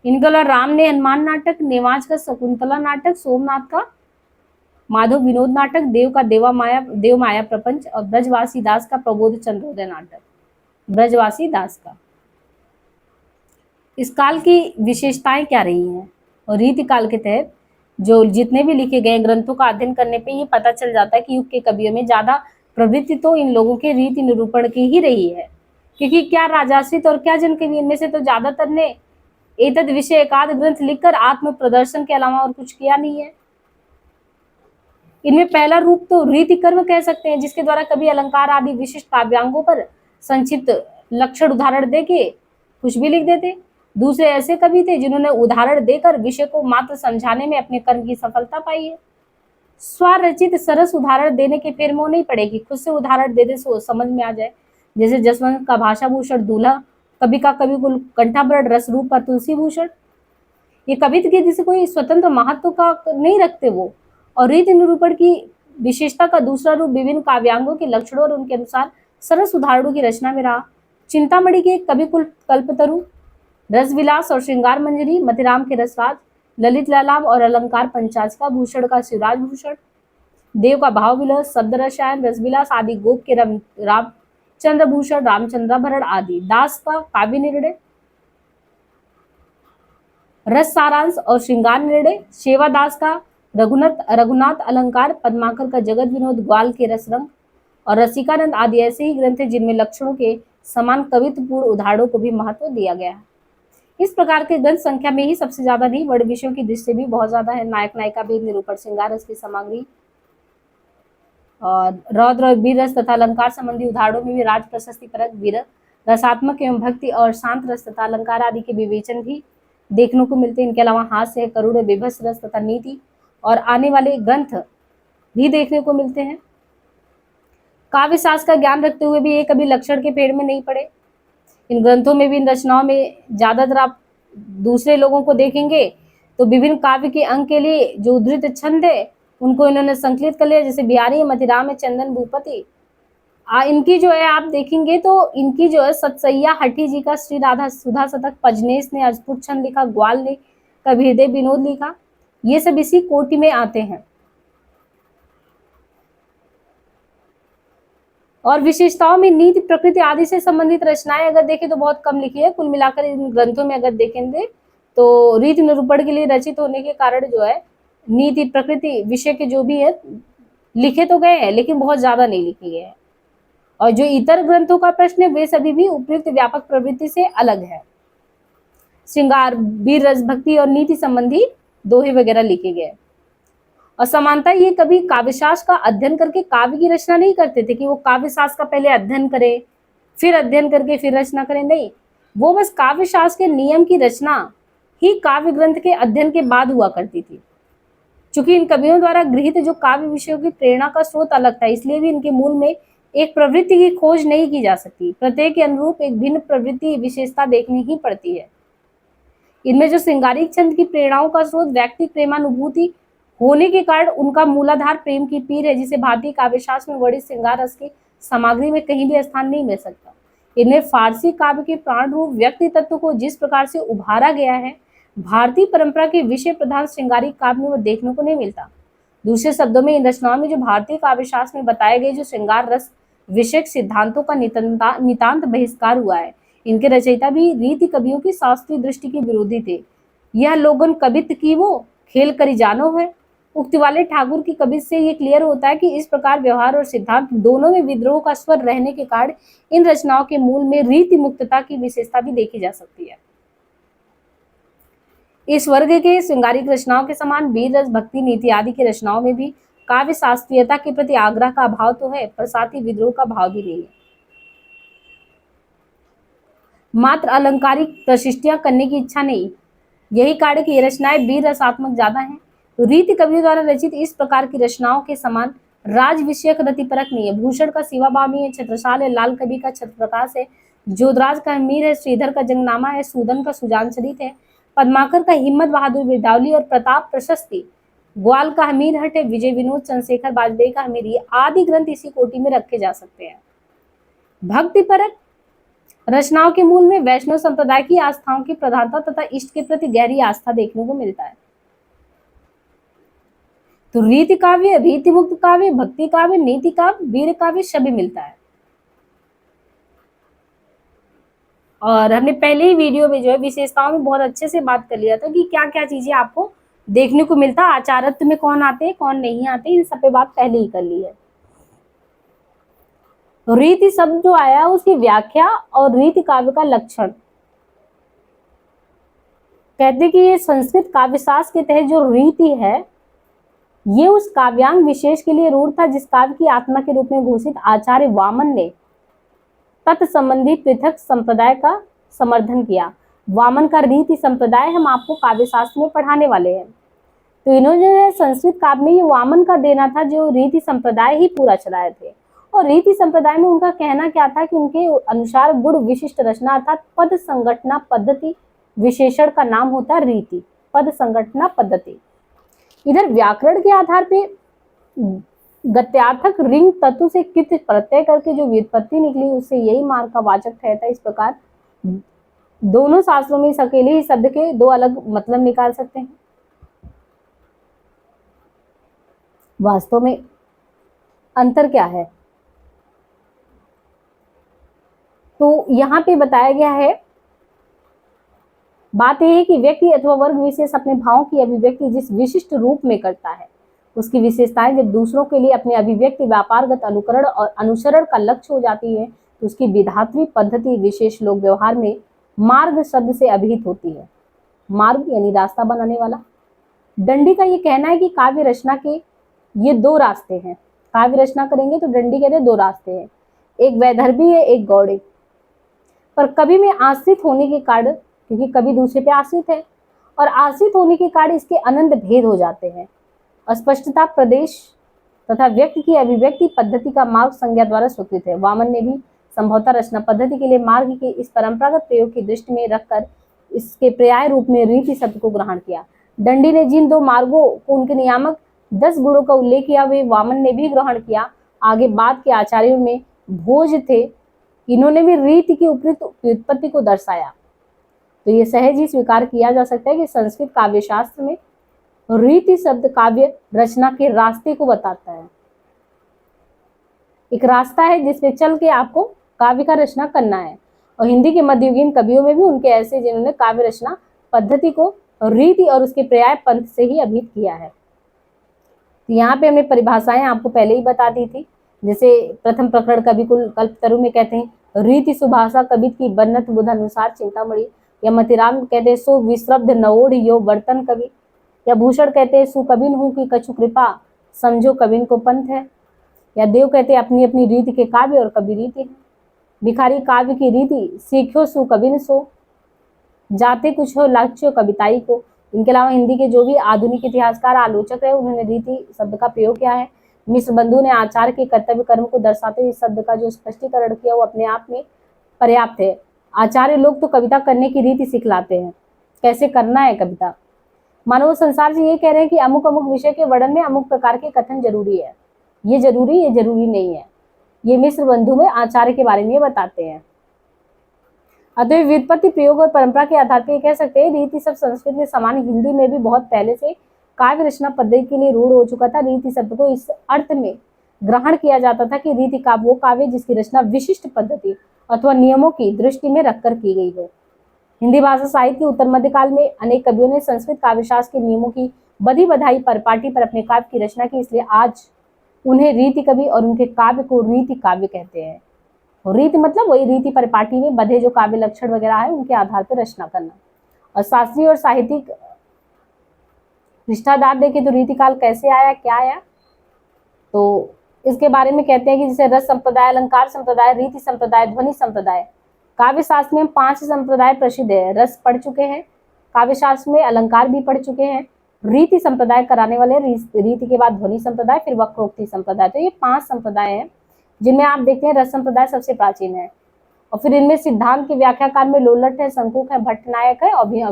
A: इनके अलावा राम ने हनुमान नाटक, नेवाज का शकुंतला नाटक, सोमनाथ का माधव विनोद नाटक, देव का देव माया प्रपंच और ब्रजवासी दास का प्रबोध चंद्रोदय नाटक। ब्रजवासी दास का इस काल की विशेषताएं क्या रही हैं और रीति काल के तहत जो जितने भी लिखे गए ग्रंथों का अध्ययन करने पे ये पता चल जाता है कि युग के कवियों में ज्यादा प्रवृत्ति तो इन लोगों के रीति निरूपण की ही रही है, क्योंकि क्या राजाश्रित और क्या जनकवि इनमें से तो ज्यादातर ने एतद विषय एकाध ग्रंथ लिखकर आत्म प्रदर्शन के अलावा और कुछ किया नहीं है। इनमें पहला रूप तो रीति कर्म कह सकते हैं, जिसके द्वारा कवि अलंकार आदि विशिष्ट काव्यांगों पर संक्षिप्त लक्षण उदाहरण देके कुछ भी लिख देते। दूसरे ऐसे कवि थे जिन्होंने उदाहरण देकर विषय को मात्र समझाने में अपने कर्म की सफलता पाई है। स्वरचित सरस उदाहरण देने की फिर मोह नहीं पड़ेगी, खुद से उदाहरण दे दे सो समझ में आ जाए। जैसे जसवंत का भाषा भूषण दूल्हा, कवि का कवि कुल कंठाभरण रस रूप पर तुलसी भूषण। ये कवित्व के जैसे कोई स्वतंत्र महत्व का नहीं रखते वो, और रीति निरूपण की विशेषता का दूसरा रूप विभिन्न काव्यांगों के लक्षणों और उनके अनुसार सरस उदाहरणों की रचना में रहा। चिंतामणि के कवि कुल कल्पतरु, रसविलास और श्रृंगार मंजरी, मतिराम के रसराज, ललित ललाभ और अलंकार पंचाश का, भूषण का शिवराज भूषण, देव का भाव विलास, शब्द रसायन, रसविलास आदि, गोप के रामचंद्र भूषण, रामचंद्राभरण आदि, दास का काव्य निर्णय, रस सारांश और श्रृंगार निर्णय, सेवादास का रघुनाथ रघुनाथ अलंकार, पद्माकर का जगत विनोद, ग्वाल के रसरंग और रसिकानंद आदि ऐसे ही ग्रंथ हैं जिनमें लक्षणों के समान कवित्वपूर्ण उदाहरणों को भी महत्व दिया गया है। इस प्रकार के ग्रंथ संख्या में ही सबसे ज्यादा नहीं, वर्ड विषयों की दृष्टि से भी बहुत ज्यादा है। नायक नायिका भेद, निरूपण, श्रृंगार रस की सामग्री और रौद्र और वीर रस तथा अलंकार संबंधी उदाहरणों में भी राज प्रशस्ति परक, वीर रसात्मक एवं भक्ति और शांत रस तथा अलंकार आदि के विवेचन भी देखने को मिलते हैं। इनके अलावा हास्य, करुण, विभत्स रस तथा नीति और आने वाले ग्रंथ भी देखने को मिलते हैं। काव्य शास्त्र का ज्ञान रखते हुए भी ये कभी लक्षण के पेड़ में नहीं पड़े। इन ग्रंथों में भी, इन रचनाओं में ज्यादातर आप दूसरे लोगों को देखेंगे तो विभिन्न काव्य के अंग के लिए जो उद्धृत छंद है उनको इन्होंने संकलित कर लिया, जैसे बिहारी मथिराम में चंदन भूपति। इनकी जो है आप देखेंगे तो इनकी जो है सतसैया हठी जी का श्री राधा सुधा शतक, पजनेश ने अजपुत छंद लिखा, ग्वाल ने कवि हृदय विनोद लिखा, ये सब इसी कोटि में आते हैं। और विशेषताओं में नीति, प्रकृति आदि से संबंधित रचनाएं अगर देखें तो बहुत कम लिखी है। कुल मिलाकर इन ग्रंथों में अगर देखेंगे तो रीति निरूपण के लिए रचित होने के कारण जो है नीति, प्रकृति विषय के जो भी है लिखे तो गए हैं लेकिन बहुत ज्यादा नहीं लिखे गए हैं। और जो इतर ग्रंथों का प्रश्न है वे सभी भी उपयुक्त व्यापक प्रवृत्ति से अलग है। श्रृंगार, वीर रस, भक्ति और नीति संबंधी दोहे वगैरह लिखे गए। और समानता ये कभी काव्यशास्त्र का अध्ययन करके काव्य की रचना नहीं करते थे कि वो काव्यशास्त्र का पहले अध्ययन करें फिर अध्ययन करके फिर रचना करें, नहीं, वो बस काव्यशास्त्र के नियम की रचना ही काव्य ग्रंथ के अध्ययन के बाद हुआ करती थी। चूंकि इन कवियों द्वारा गृहीत जो काव्य विषयों की प्रेरणा का स्रोत अलग था, इसलिए भी इनके मूल में एक प्रवृत्ति की खोज नहीं की जा सकती। प्रत्येक के अनुरूप एक भिन्न प्रवृत्ति विशेषता देखनी ही पड़ती है। इनमें जो श्रृंगारिक छंद की प्रेरणाओं का स्रोत व्यक्ति प्रेमानुभूति होने के कारण उनका मूलाधार प्रेम की पीर है, जिसे भारतीय काव्यशास्त्र में वर्णित श्रृंगार रस की सामग्री में कहीं भी स्थान नहीं मिल सकता। इनमें फारसी काव्य के प्राण रूप व्यक्ति तत्व को जिस प्रकार से उभारा गया है, भारतीय परंपरा के विषय प्रधान श्रृंगारिक काव्य में वो देखने को नहीं मिलता। दूसरे शब्दों में इन रचनाओं में जो भारतीय काव्यशास्त्र में बताए गए जो श्रृंगार रस विषयक सिद्धांतों का नितांत बहिष्कार हुआ है। इनके रचयिता भी रीति कवियों की शास्त्रीय दृष्टि के विरोधी थे। यह लोगन कवित्व की वो खेल करी जानो है। उक्ति वाले ठाकुर की कविता से ये क्लियर होता है कि इस प्रकार व्यवहार और सिद्धांत दोनों में विद्रोह का स्वर रहने के कारण इन रचनाओं के मूल में रीति मुक्तता की विशेषता भी देखी जा सकती है। इस वर्ग के श्रृंगारिक रचनाओं के समान वीर रस, भक्ति, नीति आदि की रचनाओं में भी काव्य शास्त्रीयता के प्रति आग्रह का अभाव तो है, पर साथ ही विद्रोह का भाव भी नहीं है। मात्र अलंकारिक प्रशिष्टियां करने की इच्छा नहीं, यही कारण कि ये रचनाएं वीर रसात्मक ज्यादा हैं। रीति कवियों द्वारा रचित इस प्रकार की रचनाओं के समान राज विषयक रतिपरक नहीं है। भूषण का शिवाबामी है, छत्रसाल है, लाल कवि का छत्रप्रकाश है, जोधराज का मीर है, श्रीधर का जंगनामा है, सूदन का सुजान चरित है, पद्माकर का हिम्मत बहादुर बिरदावली और प्रताप प्रशस्ति, ग्वाल का हमीर हट है, विजय विनोद, चंद्रशेखर वाजपेयी का हमीर, ये आदि ग्रंथ इसी कोटि में रखे जा सकते हैं। भक्तिपरक रचनाओं के मूल में वैष्णव संप्रदाय की आस्थाओं की प्रधानता तथा इष्ट के प्रति गहरी आस्था देखने को मिलता है। तो रीति काव्य, रीति मुक्त काव्य, भक्ति काव्य, नीति काव्य, वीर काव्य सभी मिलता है। और हमने पहले ही वीडियो में जो है विशेषताओं में बहुत अच्छे से बात कर लिया था कि क्या क्या चीजें आपको देखने को मिलता, आचारत्व में कौन आते हैं कौन नहीं आते, इन सब पे बात पहले ही कर ली है। रीति शब्द जो आया उसकी व्याख्या और रीति काव्य का लक्षण, कहते कि ये संस्कृत काव्यशास्त्र के तहत जो रीति है ये उस काव्यांग विशेष के लिए रूढ़ था जिस काव्य की आत्मा के रूप में घोषित आचार्य वामन ने तत्संबंधी पृथक संप्रदाय का समर्थन किया। वामन का रीति संप्रदाय हम आपको काव्यशास्त्र में पढ़ाने वाले हैं। तो इन्होंने जो है संस्कृत काव्य में ये वामन का देना था जो रीति संप्रदाय ही पूरा चलाए थे। और रीति संप्रदाय में उनका कहना क्या था कि उनके अनुसार गुण विशिष्ट रचना अर्थात पद संगठना पद्धति विशेषण का नाम होता है रीति, पद संगठना पद्धति। इधर व्याकरण के आधार पे गत्यार्थक रिंग तत्व से कित प्रत्यय करके जो व्युत्पत्ति निकली उससे यही मार्ग का वाचक ठहरता है। इस प्रकार दोनों शास्त्रों में इस अकेले ही शब्द के दो अलग मतलब निकाल सकते हैं। वास्तव में अंतर क्या है, तो यहाँ पे बताया गया है बात यह है कि व्यक्ति अथवा वर्ग विशेष अपने भावों की अभिव्यक्ति जिस विशिष्ट रूप में करता है, उसकी विशेषताएं जब दूसरों के लिए अपने अभिव्यक्ति व्यापारगत अनुकरण और अनुसरण का लक्ष्य हो जाती है, तो उसकी विधात्री पद्धति विशेष लोक व्यवहार में मार्ग शब्द से अभिहित होती है। मार्ग यानी रास्ता बनाने वाला। दंडी का ये कहना है कि काव्य रचना के ये दो रास्ते हैं। काव्य रचना करेंगे तो दंडी कहते हैं दो रास्ते हैं, एक वैदर्भी है, एक गौड़े। पर कवि में आश्रित होने के कारण, क्योंकि कवि दूसरे पे आश्रित है, और आश्रित होने के कारण इसके अनंत भेद हो जाते हैं। अस्पष्टता प्रदेश तथा व्यक्ति की अभिव्यक्ति पद्धति का मार्ग संज्ञा द्वारा स्वीकृत है। वामन ने भी संभवतः रचना पद्धति के लिए मार्ग के इस परंपरागत प्रयोग की दृष्टि में रखकर इसके पर्याय रूप में रीति शब्द को ग्रहण किया। दंडी ने जिन दो मार्गों को उनके नियामक 10 गुणों का उल्लेख किया, वे वामन ने भी ग्रहण किया। आगे बाद के आचार्यों में भोज थे, इन्होंने भी रीति की उपयुक्त व्युत्पत्ति को दर्शाया। तो ये सहज ही स्वीकार किया जा सकता है कि संस्कृत काव्य शास्त्र में रीति शब्द काव्य रचना के रास्ते को बताता है। एक रास्ता है जिसमें चल के आपको काव्य का रचना करना है। और हिंदी के मध्ययुगीन कवियों में भी उनके ऐसे जिन्होंने काव्य रचना पद्धति को रीति और उसके पर्याय पंथ से ही अभिहित किया है। तो यहाँ पे हमने परिभाषाएं आपको पहले ही बता दी थी। जैसे प्रथम प्रकरण कविकुल कल्पतरु में कहते हैं रीति सुभाषा कवित की बन्नत बुध अनुसार चिंतामणि, या मतिराम कहते हैं सो विश्रब्ध नवोढ़ यो वर्तन कवि, या भूषण कहते हैं सुकविन हूँ की कछु कृपा समझो कविन को पंथ है, या देव कहते हैं अपनी अपनी रीति के काव्य और कवि रीति है। भिखारी काव्य की रीति सीखो सु कविन सो, जाते कुछ हो लक्ष्य कविताई को। इनके अलावा हिंदी के जो भी आधुनिक इतिहासकार आलोचक रहे उन्होंने रीति शब्द का प्रयोग किया है। मिश्र बंधु ने आचार्य के कर्तव्य कर्म को दर्शाते हुए इस शब्द का जो स्पष्टीकरण किया वो अपने आप में पर्याप्त है। आचार्य लोग तो कविता करने की रीति सिखलाते हैं, कैसे करना है कविता। मानव संसार से ये कह रहे हैं कि अमुक अमुक विषय के वर्णन में अमुक प्रकार के कथन जरूरी है, ये जरूरी नहीं है। ये मिश्र बंधु में आचार्य के बारे में बताते हैं। अतः व्युत्पत्ति प्रयोग और परंपरा के आधार पर कह सकते हैं रीति शब्द संस्कृत के समान हिंदी में भी बहुत पहले से काव्य रचना पद्धति के लिए रूढ़ हो चुका था। रीति शब्द को इस अर्थ में ग्रहण किया जाता था कि रीति काव्य वो काव्य जिसकी रचना विशिष्ट पद्धति अथवा नियमों की दृष्टि में रखकर की गई हो। हिंदी भाषा साहित्य के उत्तर मध्यकाल में अनेक कवियों ने संस्कृत काव्यशास्त्र के नियमों की बधी बधाई परिपाटी पर अपने काव्य की रचना की, इसलिए आज उन्हें रीति कवि और उनके काव्य को रीति काव्य कहते हैं। रीति मतलब वही रीति परिपाटी में बधे जो काव्य लक्षण वगैरह है उनके आधार पर रचना करना। और शास्त्रीय और साहित्यिक निष्ठादार देखें तो रीति काल कैसे आया, क्या आया, तो इसके बारे में कहते हैं कि जैसे रस संप्रदाय, अलंकार संप्रदाय, रीति संप्रदाय, ध्वनि संप्रदाय। काव्य शास्त्र में 5 संप्रदाय प्रसिद्ध है। रस पढ़ चुके हैं, काव्य शास्त्र में अलंकार भी पढ़ चुके हैं, रीति संप्रदाय कराने वाले, रीति के बाद ध्वनि संप्रदाय, फिर वक्रोक्ति संप्रदाय। तो ये 5 संप्रदाय हैं जिनमें आप देखते हैं रस संप्रदाय सबसे प्राचीन है। और फिर इनमें सिद्धांत के व्याख्याकार में लोलट है, शंकुक है, भट्टनायक है और भी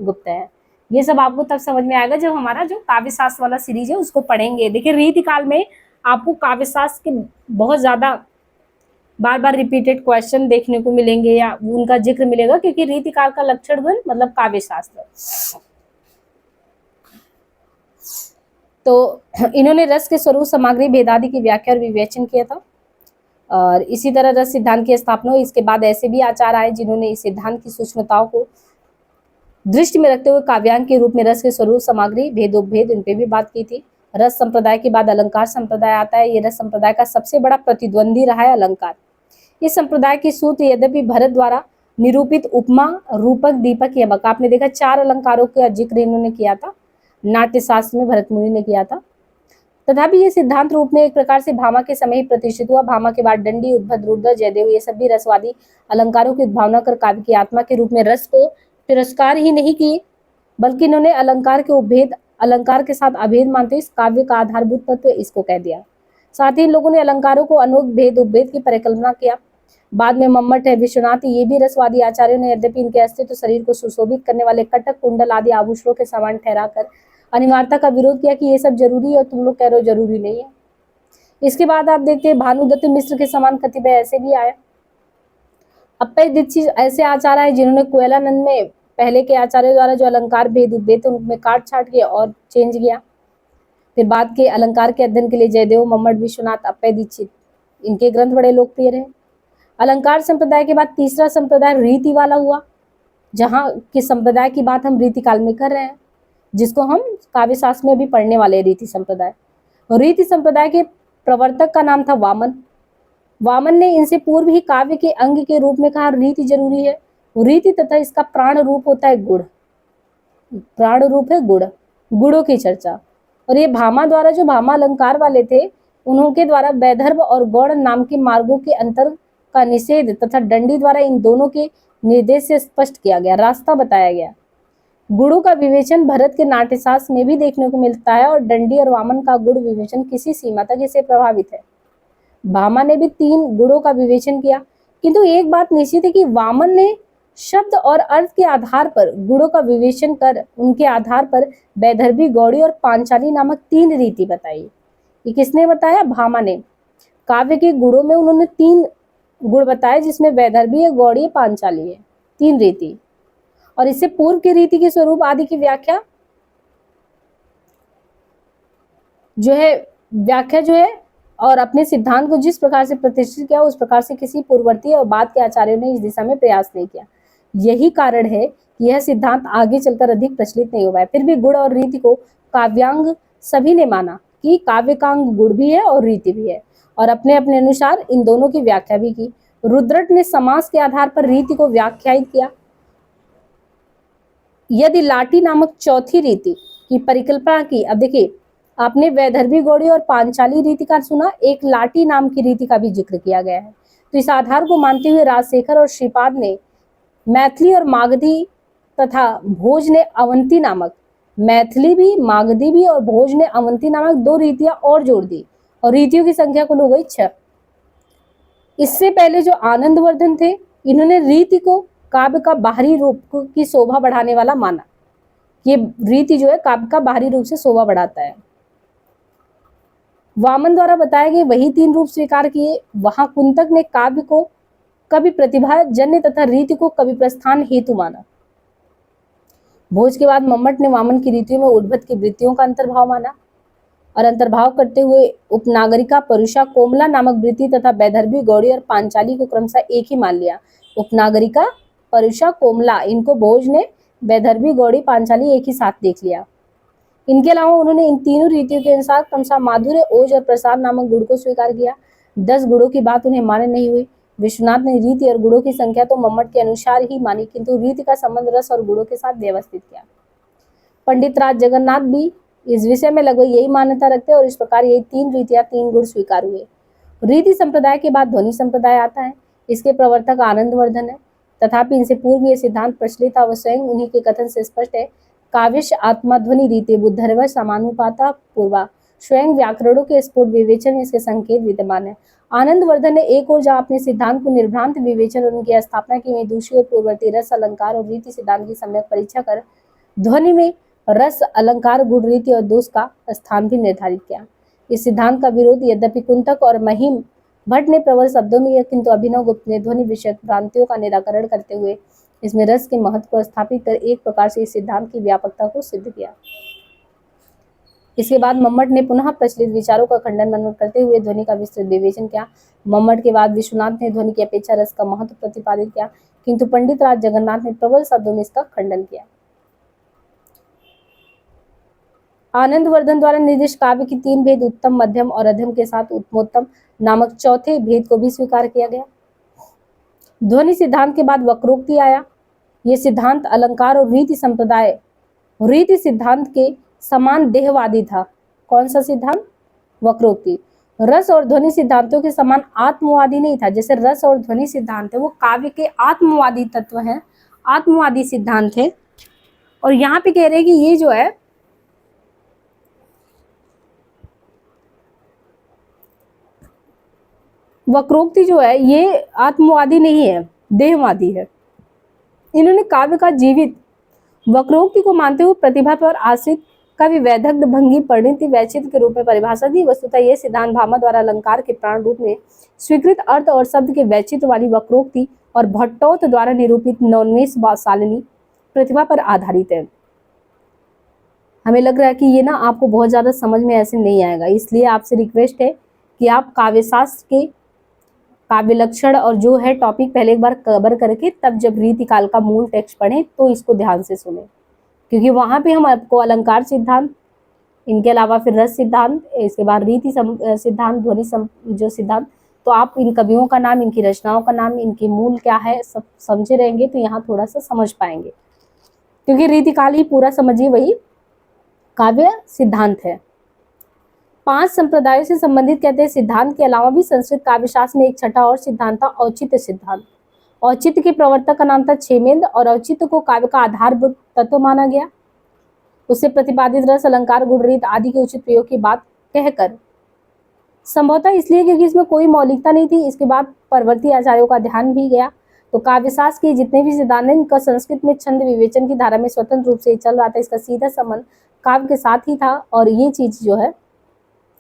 A: गुप्त है। ये सब आपको तब समझ में आएगा जब हमारा जो काव्य शास्त्र वाला सीरीज है उसको पढ़ेंगे। देखिए रीति काल में आपको काव्य शास्त्र के बहुत ज्यादा बार बार रिपीटेड क्वेश्चन देखने को मिलेंगे या उनका जिक्र मिलेगा, क्योंकि रीति काल का लक्षण मतलब काव्य शास्त्र। तो इन्होंने रस के स्वरूप, सामग्री, भेदादि की व्याख्या और विवेचन किया था। और इसी तरह रस सिद्धांत की स्थापना हुई। इसके बाद ऐसे भी आचार्य आए जिन्होंने इस सिद्धांत की सूक्ष्मताओं को दृष्टि में रखते हुए काव्यांग के रूप में रस के स्वरूप, सामग्री, भेदोपभेद, इन पे भी बात की थी। रस संप्रदाय के बाद अलंकार संप्रदाय आता है। ये रस संप्रदाय का सबसे बड़ा प्रतिद्वंदी रहा है अलंकार। इस संप्रदाय के सूत्र यद्यपि भरत द्वारा निरूपित उपमा, रूपक, दीपक, यमक, आपने देखा 4 अलंकारों का जिक्र इन्होंने किया था, नाट्य शास्त्र में भरत मुनि ने किया था। तथापि ये सिद्धांत रूप में एक प्रकार से भामा के समय ही प्रतिष्ठित हुआ। भामा के बाद दंडी, उद्भट, रुद्र, जयदेव ये सब भी रसवादी अलंकारों की उद्भावना कर काव्य की आत्मा के रूप में रस को तिरस्कार ही नहीं किए, बल्कि इन्होंने अलंकार के उपभेद, अलंकार के साथ अभेद मानते इस काव्य का आधारभूत तत्व इसको कह दिया। साथ ही इन लोगों ने अलंकारों को अनोख भेद उपभेद की परिकल्पना किया। बाद में मम्मट है, विश्वनाथ, ये भी रसवादी आचार्यों ने यद्यपि इनके अस्तित्व, शरीर को सुशोभित करने वाले कटक, कुंडल आदि आभूषणों के समान ठहराकर अनिवार्यता का विरोध किया कि ये सब जरूरी है और तुम लोग कह रहे हो जरूरी नहीं है। इसके बाद आप देखते हैं भानुदत्त मिश्र के समान कतिपय ऐसे भी आए। अप्पय दीक्षित ऐसे आचार्य है जिन्होंने कोयलानंद में पहले के आचार्य द्वारा जो अलंकार भेद उपभेद उनमें काट छाट किया और चेंज किया। फिर बाद के अलंकार के अध्ययन के लिए जयदेव, मम्मट, विश्वनाथ, अप्पय दीक्षित, इनके ग्रंथ बड़े लोकप्रिय रहे। अलंकार संप्रदाय के बाद तीसरा संप्रदाय रीति वाला हुआ। जहाँ के संप्रदाय की बात हम रीति काल में कर रहे हैं, जिसको हम काव्य शास्त्र में भी पढ़ने वाले हैं, रीति संप्रदाय। रीति संप्रदाय के प्रवर्तक का नाम था वामन। वामन ने इनसे पूर्व ही काव्य के अंग के रूप में कहा रीति जरूरी है। रीति तथा इसका प्राण रूप होता है गुण। प्राण रूप है गुण, गुणों की चर्चा। और ये भामा द्वारा, जो भामा अलंकार वाले थे, उन्होंने द्वारा वैदर्भ और गौड़ नाम के मार्गों के अंतर का निषेध तथा दंडी द्वारा इन दोनों के निर्देश से स्पष्ट किया गया, रास्ता बताया गया। गुणों का विवेचन भरत के नाट्यशास्त्र में भी देखने को मिलता है और दंडी और वामन का गुण विवेचन किसी सीमा तक इससे प्रभावित है। भामा ने भी 3 गुणों का विवेचन किया, किंतु एक बात निश्चित है कि वामन ने शब्द और अर्थ के आधार पर गुणों का विवेचन कर उनके आधार पर वैदर्भी, गौड़ी और पांचाली नामक 3 रीति बताई। ये किसने बताया? भामा ने। काव्य के गुणों में उन्होंने 3 गुण बताए, जिसमें वैदर्भी है, गौड़ी है, पांचाली है, 3 रीति। और इससे पूर्व की रीति के स्वरूप आदि की व्याख्या जो है और अपने सिद्धांत को जिस प्रकार से प्रतिष्ठित किया, उस प्रकार से किसी पूर्ववर्ती और बाद के आचार्यों ने इस दिशा में प्रयास नहीं किया। यही कारण है कि यह सिद्धांत आगे चलकर अधिक प्रचलित नहीं हुआ है। फिर भी गुण और रीति को काव्यांग सभी ने माना कि काव्य का अंग गुण भी है और रीति भी है, और अपने अपने अनुसार इन दोनों की व्याख्या भी की। रुद्रट ने समास के आधार पर रीति को व्याख्यायित किया। यदि लाटी नामक चौथी रीति की परिकल्पना की, अब देखिए आपने वैदर्भी, गौड़ी और पांचाली रीति का सुना, एक लाटी नाम की रीति का भी जिक्र किया गया है। तो इस आधार को मानते हुए राजशेखर और श्रीपाद ने मैथिली और मागधी तथा भोज ने अवंती नामक, मैथिली भी, मागधी भी और भोज ने अवंती नामक 2 रीतियां और जोड़ दी, और रीतियों की संख्या कुल हो गई 6। इससे पहले जो आनंदवर्धन थे, इन्होंने रीति को काव्य का बाहरी रूप की शोभा बढ़ाने वाला माना। ये रीति जो है काव्य का बाहरी रूप से शोभा बढ़ाता है। वामन द्वारा बताए गए वही 3 रूप स्वीकार किए। वहां कुंतक ने काव्य को कवि प्रतिभा जन्य तथा रीति को कवि प्रस्थान हेतु माना। भोज के बाद मम्मट ने वामन की रीतियों में उद्भट की वृत्तियों का अंतर्भाव माना, और अंतर्भाव करते हुए उपनागरिका, परुषा, कोमला नामक वृत्ति तथा वैदर्भी, गौड़ी और पांचाली को क्रमशः एक ही मान लिया। उपनागरिका, परुषा, कोमला, इनको भोज ने वैदर्भी, गौड़ी, पांचाली एक ही साथ देख लिया। इनके अलावा उन्होंने इन तीनों रीतियों के अनुसार क्रमशः माधुर्य, ओज और प्रसाद नामक गुण को स्वीकार किया। 10 गुणों की बात उन्हें मान्य नहीं हुई। विश्वनाथ ने रीति और गुणों की संख्या तो मम्मट के अनुसार ही मानी, किंतु रीति का संबंध रस और गुणों के साथ व्यवस्थित किया। पंडित राज जगन्नाथ भी इस विषय में लगभग यही मान्यता रखते हैं, और इस प्रकार यही 3 रीतियां, 3 गुण स्वीकार हुए। रीति संप्रदाय के बाद ध्वनि संप्रदाय आता है। इसके प्रवर्तक आनंदवर्धन है। तथापि इनसे पूर्व ये सिद्धांत प्रचलित था व स्वयं उन्हीं के कथन से स्पष्ट है। काव्यश आत्मा ध्वनि रीति बुद्धर्व समानुपाता पूर्वा। स्वयं व्याकरणों के स्फुट विवेचन में इसके संकेत विद्यमान है। आनंदवर्धन ने एक ओर जहाँ अपने सिद्धांत को निर्भ्रांत विवेचन और उनकी स्थापना की, वहीं दूसरी ओर पूर्ववर्ती रस, अलंकार और रीति सिद्धांत की सम्यक परीक्षा कर ध्वनि में रस, अलंकार, गुण, रीति और दोष का स्थान भी निर्धारित किया। इस सिद्धांत का विरोध यद्यपि कुंतक और महिम भट्ट ने प्रबल शब्दों में किया, किंतु अभिनव गुप्त ने ध्वनि विषयक भ्रांतियों का निराकरण करते हुए इसमें रस के महत्व को स्थापित कर एक प्रकार से इस सिद्धांत की व्यापकता को सिद्ध किया। इसके बाद मम्मट ने पुनः प्रचलित विचारों का खंडन मनन करते हुए ध्वनि का विस्तृत विवेचन किया। मम्मट के बाद विश्वनाथ ने ध्वनि की अपेक्षा रस का महत्व प्रतिपादित किया, किंतु पंडित राज जगन्नाथ ने प्रबल शब्दों में इसका खंडन किया। आनंदवर्धन द्वारा निर्दिष्ट काव्य की 3 भेद, उत्तम, मध्यम और अधम के साथ उत्तमोत्तम नामक चौथे भेद को भी स्वीकार किया गया। ध्वनि सिद्धांत के बाद वक्रोक्ति आया। ये सिद्धांत अलंकार और रीति संप्रदाय, रीति सिद्धांत के समान देहवादी था। कौन सा सिद्धांत? वक्रोक्ति। रस और ध्वनि सिद्धांतों के समान आत्मवादी नहीं था। जैसे रस और ध्वनि सिद्धांत है वो काव्य के आत्मवादी तत्व हैं, आत्मवादी सिद्धांत है। और यहाँ पे कह रहे हैं कि ये जो है वक्रोक्ति जो है ये आत्मवादी नहीं है, देहवादी है। इन्होंने काव्य का जीवित वक्रोक्ति को मानते हुए प्रतिभा पर आश्रित कवि वैदग्ध भंगी परिणति वैचित्र के रूप में परिभाषा दी। वस्तुतः यह सिद्धांत भामा द्वारा अलंकार के प्राण रूप में स्वीकृत अर्थ और शब्द के वैचित्र वाली वक्रोक्ति और भट्टोत द्वारा निरूपित नवोन्मेष शालिनी प्रतिभा पर आधारित है। हमें लग रहा है कि ये ना आपको बहुत ज्यादा समझ में ऐसे नहीं आएगा, इसलिए आपसे रिक्वेस्ट है कि आप काव्य लक्षण और जो है टॉपिक पहले एक बार कवर करके तब जब रीतिकाल का मूल टेक्स्ट पढ़ें तो इसको ध्यान से सुने, क्योंकि वहां पे हम आपको अलंकार सिद्धांत, इनके अलावा फिर रस सिद्धांत, इसके बाद रीति सिद्धांत, ध्वनि जो सिद्धांत, तो आप इन कवियों का नाम, इनकी रचनाओं का नाम, इनके मूल क्या है सब समझे रहेंगे तो यहाँ थोड़ा सा समझ पाएंगे, क्योंकि रीतिकाल ही पूरा समझिए वही काव्य सिद्धांत है। 5 संप्रदायों से संबंधित कहते हैं सिद्धांत के अलावा भी संस्कृत काव्यशास्त्र में एक छठा और सिद्धांत था, औचित्य सिद्धांत। औचित्य के प्रवर्तक का नाम था क्षेमेंद्र और औचित्य को काव्य का आधारभूत तत्व माना गया। उससे प्रतिपादित रस, अलंकार, गुण, रीत आदि के उचित प्रयोग की बात कहकर, संभवतः इसलिए क्योंकि इसमें कोई मौलिकता नहीं थी। इसके बाद परवर्ती आचार्यों का ध्यान भी गया तो काव्यशास्त्र के जितने भी सिद्धांत हैं इनका संस्कृत में छंद विवेचन की धारा में स्वतंत्र रूप से चल रहा था। इसका सीधा संबंध काव्य के साथ ही था और ये चीज जो है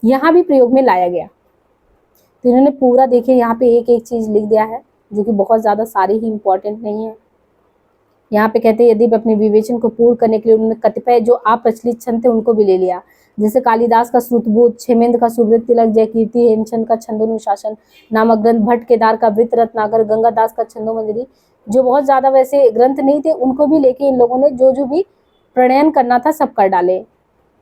A: यहाँ भी प्रयोग में लाया गया। तो इन्होंने पूरा देखिए यहाँ पे एक एक चीज लिख दिया है जो कि बहुत ज्यादा सारी ही इंपॉर्टेंट नहीं है। यहाँ पे कहते हैं यदि अपने विवेचन को पूर्ण करने के लिए उन्होंने कतिपय जो अप्रचलित छंद थे उनको भी ले लिया, जैसे कालिदास का श्रुतबोध, क्षेमेंद्र का सुवृत तिलक, जयकीर्ति हेमचंद का छंदोनुशासन नामक ग्रंथ, भट्ट केदार का वृत्त रत्नाकर, गंगादास का छंदोमंजरी, जो बहुत ज्यादा वैसे ग्रंथ नहीं थे उनको भी लेके इन लोगों ने जो जो भी प्रणयन करना था सब कर डाले।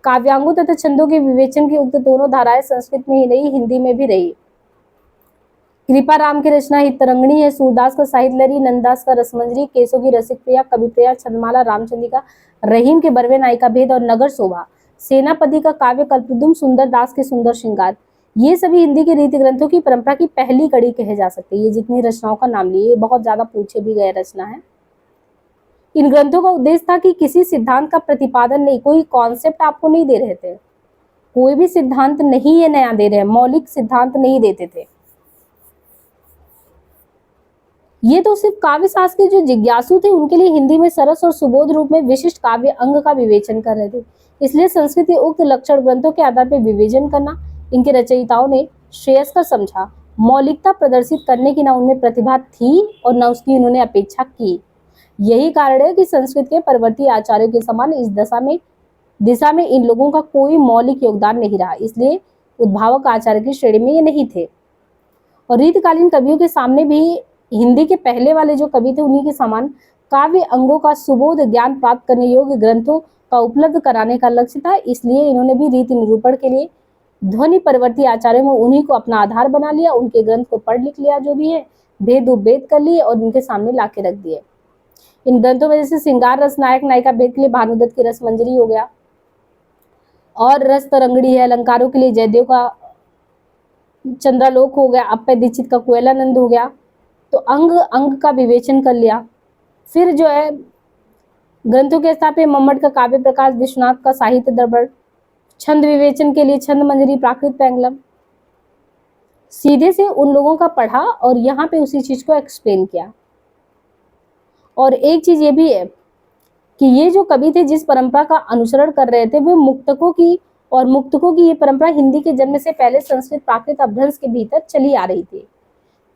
A: काव्यांगों तथा छंदों के विवेचन की उक्त दोनों धाराएं संस्कृत में ही नहीं हिंदी में भी रही। कृपाराम की रचना ही तरंगणी है, सूरदास का साहित्य लहरी, नंददास का रसमंजरी, केसो की रसिक प्रिया, कवि प्रिया, छंदमाला, रामचंद्रिका, रहीम के बरवे नायिका भेद और नगर शोभा, सेनापति का काव्य कल्पद्रुम, सुंदर दास के सुंदर श्रृंगार, ये सभी हिंदी के रीति ग्रंथों की परंपरा की पहली कड़ी कहे जा सकती है। ये जितनी रचनाओं का नाम लिए बहुत ज्यादा पूछे भी गए रचना है। इन ग्रंथों का उद्देश्य था कि किसी सिद्धांत का प्रतिपादन नहीं, कोई कॉन्सेप्ट आपको नहीं दे रहे थे, कोई भी सिद्धांत नहीं ये नया दे रहे, मौलिक सिद्धांत नहीं देते थे। ये तो सिर्फ काव्य शास्त्र के जो जिज्ञासु थे उनके लिए हिंदी में सरस और सुबोध रूप में विशिष्ट काव्य अंग का विवेचन कर रहे थे। इसलिए संस्कृत के उक्त लक्षण ग्रंथों के आधार पर विवेचन करना इनके रचयिताओं ने श्रेयस्कर समझा। मौलिकता प्रदर्शित करने की न उनमें प्रतिभा थी और न उसकी उन्होंने अपेक्षा की। यही कारण है कि संस्कृत के परवर्ती आचार्यों के समान इस दिशा में इन लोगों का कोई मौलिक योगदान नहीं रहा, इसलिए उद्भावक आचार्य की श्रेणी में ये नहीं थे। और रीतकालीन कवियों के सामने भी हिंदी के पहले वाले जो कवि थे उन्हीं के समान काव्य अंगों का सुबोध ज्ञान प्राप्त करने योग्य ग्रंथों का उपलब्ध कराने का लक्ष्य था। इसलिए इन्होंने भी रीति निरूपण के लिए ध्वनि परवर्ती आचार्यों में उन्हीं को अपना आधार बना लिया, उनके ग्रंथ को पढ़ लिख लिया, जो भी है भेद उपभेद कर लिए और उनके सामने ला के रख दिए। इन ग्रंथों में जैसे श्रृंगार रस, नायक नायिका भेद के लिए भानुदत्त की रसमंजरी हो गया और रस तरंगड़ी है, अलंकारों के लिए जयदेव का चंद्रालोक हो गया, अप्पय दीक्षित का कोयलानंद हो गया। तो अंग अंग का विवेचन कर लिया। फिर जो है ग्रंथों के स्थान पे मम्मट का काव्य प्रकाश, विश्वनाथ का साहित्य दर्पण, छंद विवेचन के लिए छंद मंजरी, प्राकृत पैंगलम, सीधे से उन लोगों का पढ़ा और यहाँ पे उसी चीज को एक्सप्लेन किया। और एक चीज ये भी है कि ये जो कवि थे जिस परंपरा का अनुसरण कर रहे थे वो मुक्तकों की ये परंपरा हिंदी के जन्म से पहले संस्कृत प्राकृत अपभ्रंश के भीतर चली आ रही थी।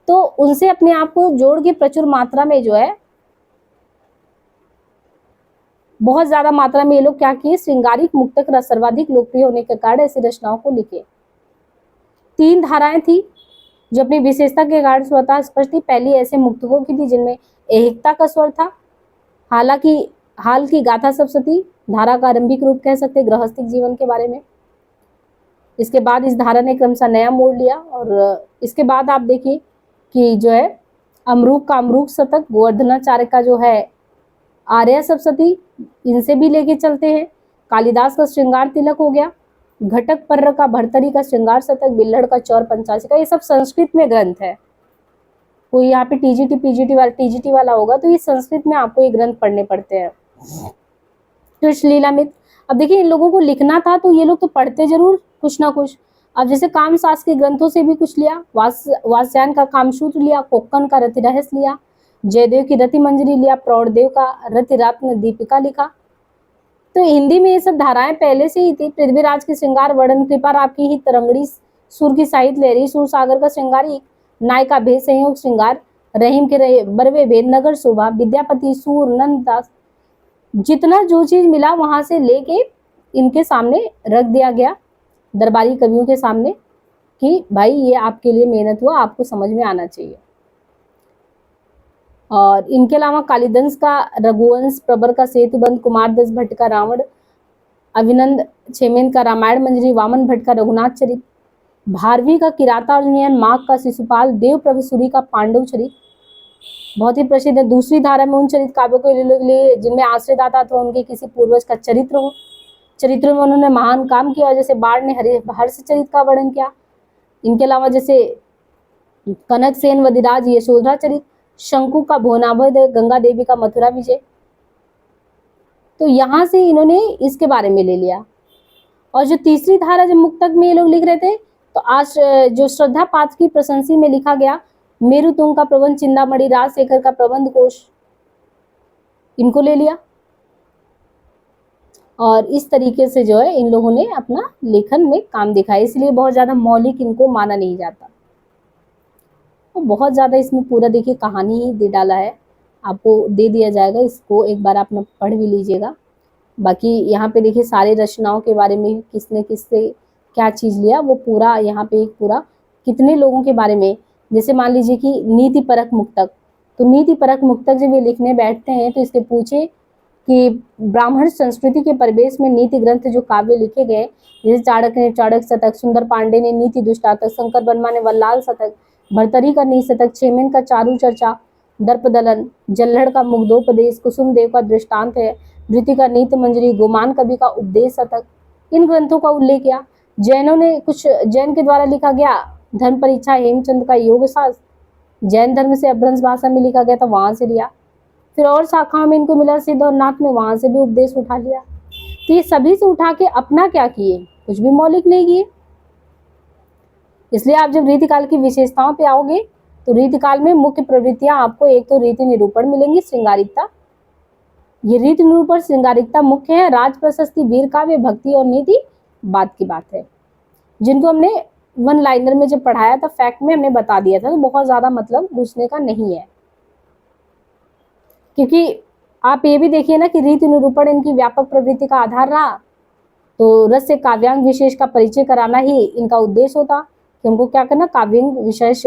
A: तो उनसे अपने आप को जोड़ के प्रचुर मात्रा में जो है बहुत ज्यादा मात्रा में ये लोग क्या किए, श्रृंगारिक मुक्तक रस सर्वाधिक लोकप्रिय होने के कारण ऐसी रचनाओं को लिखे। 3 धाराएं थी जो अपनी विशेषता के कारण स्वतः स्पष्ट थी। पहली ऐसे मुक्तकों की थी जिनमें ऐहिकता का स्वर था, हालांकि हाल की गाथा सप्तशती धारा का आरंभिक रूप कह सकते, गृहस्थिक जीवन के बारे में। इसके बाद इस धारा ने क्रमशः नया मोड़ लिया और इसके बाद आप देखिए कि जो है अमरूक का अमरूक शतक, गोवर्धनाचार्य का जो है आर्या सप्तशती, इनसे भी लेके चलते हैं। कालिदास का श्रृंगार तिलक हो गया, घटक पर्र का भर्तरी का श्रृंगार शतक, बिल्हड़ का चौर पंचाशी का, ये सब संस्कृत में ग्रंथ है। कोई यहाँ पे टीजीटी वाला होगा तो ये संस्कृत में आपको ये ग्रंथ पढ़ने पड़ते हैं। तो लीलामित, अब देखिए इन लोगों को लिखना था तो ये लोग तो पढ़ते जरूर कुछ ना कुछ। अब जैसे कामशास्त्र के ग्रंथों से भी कुछ लिया, वात्स्यायन का कामसूत्र लिया, कोक्कन का रति रहस्य लिया, जयदेव की रति मंजरी लिया, प्रौढ़देव का रति रत्न दीपिका लिखा। तो हिंदी में ये सब धाराएं पहले से ही थी। पृथ्वीराज की श्रृंगार वर्णन, कृपाराम की ही तरंगड़ी, सुर की साहित्य लहरी, सुर सागर का श्रृंगारी, नायिका भेद संयोग श्रृंगार, रहीम के बरवे भेद, नगर शोभा, विद्यापति, सूर, नंददास, जितना जो चीज मिला वहां से लेके इनके सामने रख दिया गया, दरबारी कवियों के सामने। कि भाई ये आपके लिए मेहनत हुआ, आपको समझ में आना चाहिए। और इनके अलावा कालिदास का रघुवंश, प्रबर का सेतुबंध, कुमारदास भट्ट का रावण, अभिनंद छेमेन का रामायण मंजरी, वामन भट्ट का रघुनाथ चरित, भारवी का किरातार्जुनीयन, माघ का शिशुपाल, देव प्रभु सूरी का पांडव चरित बहुत ही प्रसिद्ध है। दूसरी धारा में उन चरित काव्यों के लिए जिनमें आश्रयदाता अथवा उनके किसी पूर्वज का चरित्र हो, चरित्र में उन्होंने महान काम किया, जैसे बाढ़ ने हर्ष चरित का वर्णन किया। इनके अलावा जैसे कनक सेन वदिराज यशोधरा चरित, शंकु का भुवनाभय, गंगा देवी का मथुरा विजय। तो यहाँ से इन्होंने इसके बारे में ले लिया। और जो तीसरी धारा जब मुक्तक में ये लोग लिख रहे थे, तो आज जो श्रद्धा पात्र की प्रशंसी में लिखा गया, मेरु तुंग का प्रबंध, चिंतामणि, राजशेखर का प्रबंध कोश, इनको ले लिया। और इस तरीके से जो है इन लोगों ने अपना लेखन में काम दिखाया, इसलिए बहुत ज्यादा मौलिक इनको माना नहीं जाता। तो बहुत ज्यादा इसमें पूरा देखिए कहानी ही दे डाला है, आपको दे दिया जाएगा, इसको एक बार आप पढ़ भी लीजिएगा। बाकी यहाँ पे देखिए सारे रचनाओं के बारे में किसने किससे क्या चीज लिया, वो पूरा यहाँ पे एक पूरा कितने लोगों के बारे में, जैसे मान लीजिए कि नीति परक मुक्तक, तो नीति परक मुक्तक जब ये लिखने बैठते हैं तो इसके पूछे कि ब्राह्मण संस्कृति के परिवेश में नीति ग्रंथ जो काव्य लिखे गए, जैसे चाणक्य ने चाणक्य शतक, सुंदर पांडे ने नीति दुष्टातक, शंकर वर्मा ने वल्लाल शतक, भर्तरी का नीति शतक, छेमेन का चारु चर्चा, दर्पदलन, जल्हड़ का मुग्धोपदेश, कुसुम देव का दृष्टांत है, धृति का नीति मंजरी, गुमान कवि का उपदेश शतक, इन ग्रंथों का उल्लेख किया। जैनों ने कुछ जैन के द्वारा लिखा गया धर्म परीक्षा, हेमचंद का योग शास्त्र, जैन धर्म से अपभ्रंश भाषा में लिखा गया था, वहां से लिया। फिर और शाखाओं में इनको मिला सिद्ध और नाथ में, वहां से भी उपदेश उठा लिया। तो ये सभी से उठा के अपना क्या किए, कुछ भी मौलिक नहीं किए। इसलिए आप जब रीतिकाल की विशेषताओं पे आओगे तो रीतिकाल में मुख्य प्रवृत्तियां आपको, एक तो रीति निरूपण मिलेंगी, श्रृंगारिकता, ये रीति निरूपण श्रृंगारिकता मुख्य है। राज प्रशस्ति, वीर काव्य, भक्ति और नीति बात की बात है, जिनको हमने वन लाइनर में जब पढ़ाया था, फैक्ट में हमने बता दिया था, तो बहुत ज्यादा मतलब घुसने का नहीं है। क्योंकि आप ये भी देखिए ना कि रीति निरूपण इनकी व्यापक प्रवृत्ति का आधार रहा, तो रस से काव्यांग विशेष का परिचय कराना ही इनका उद्देश्य होता कि हमको क्या करना, काव्यांग विशेष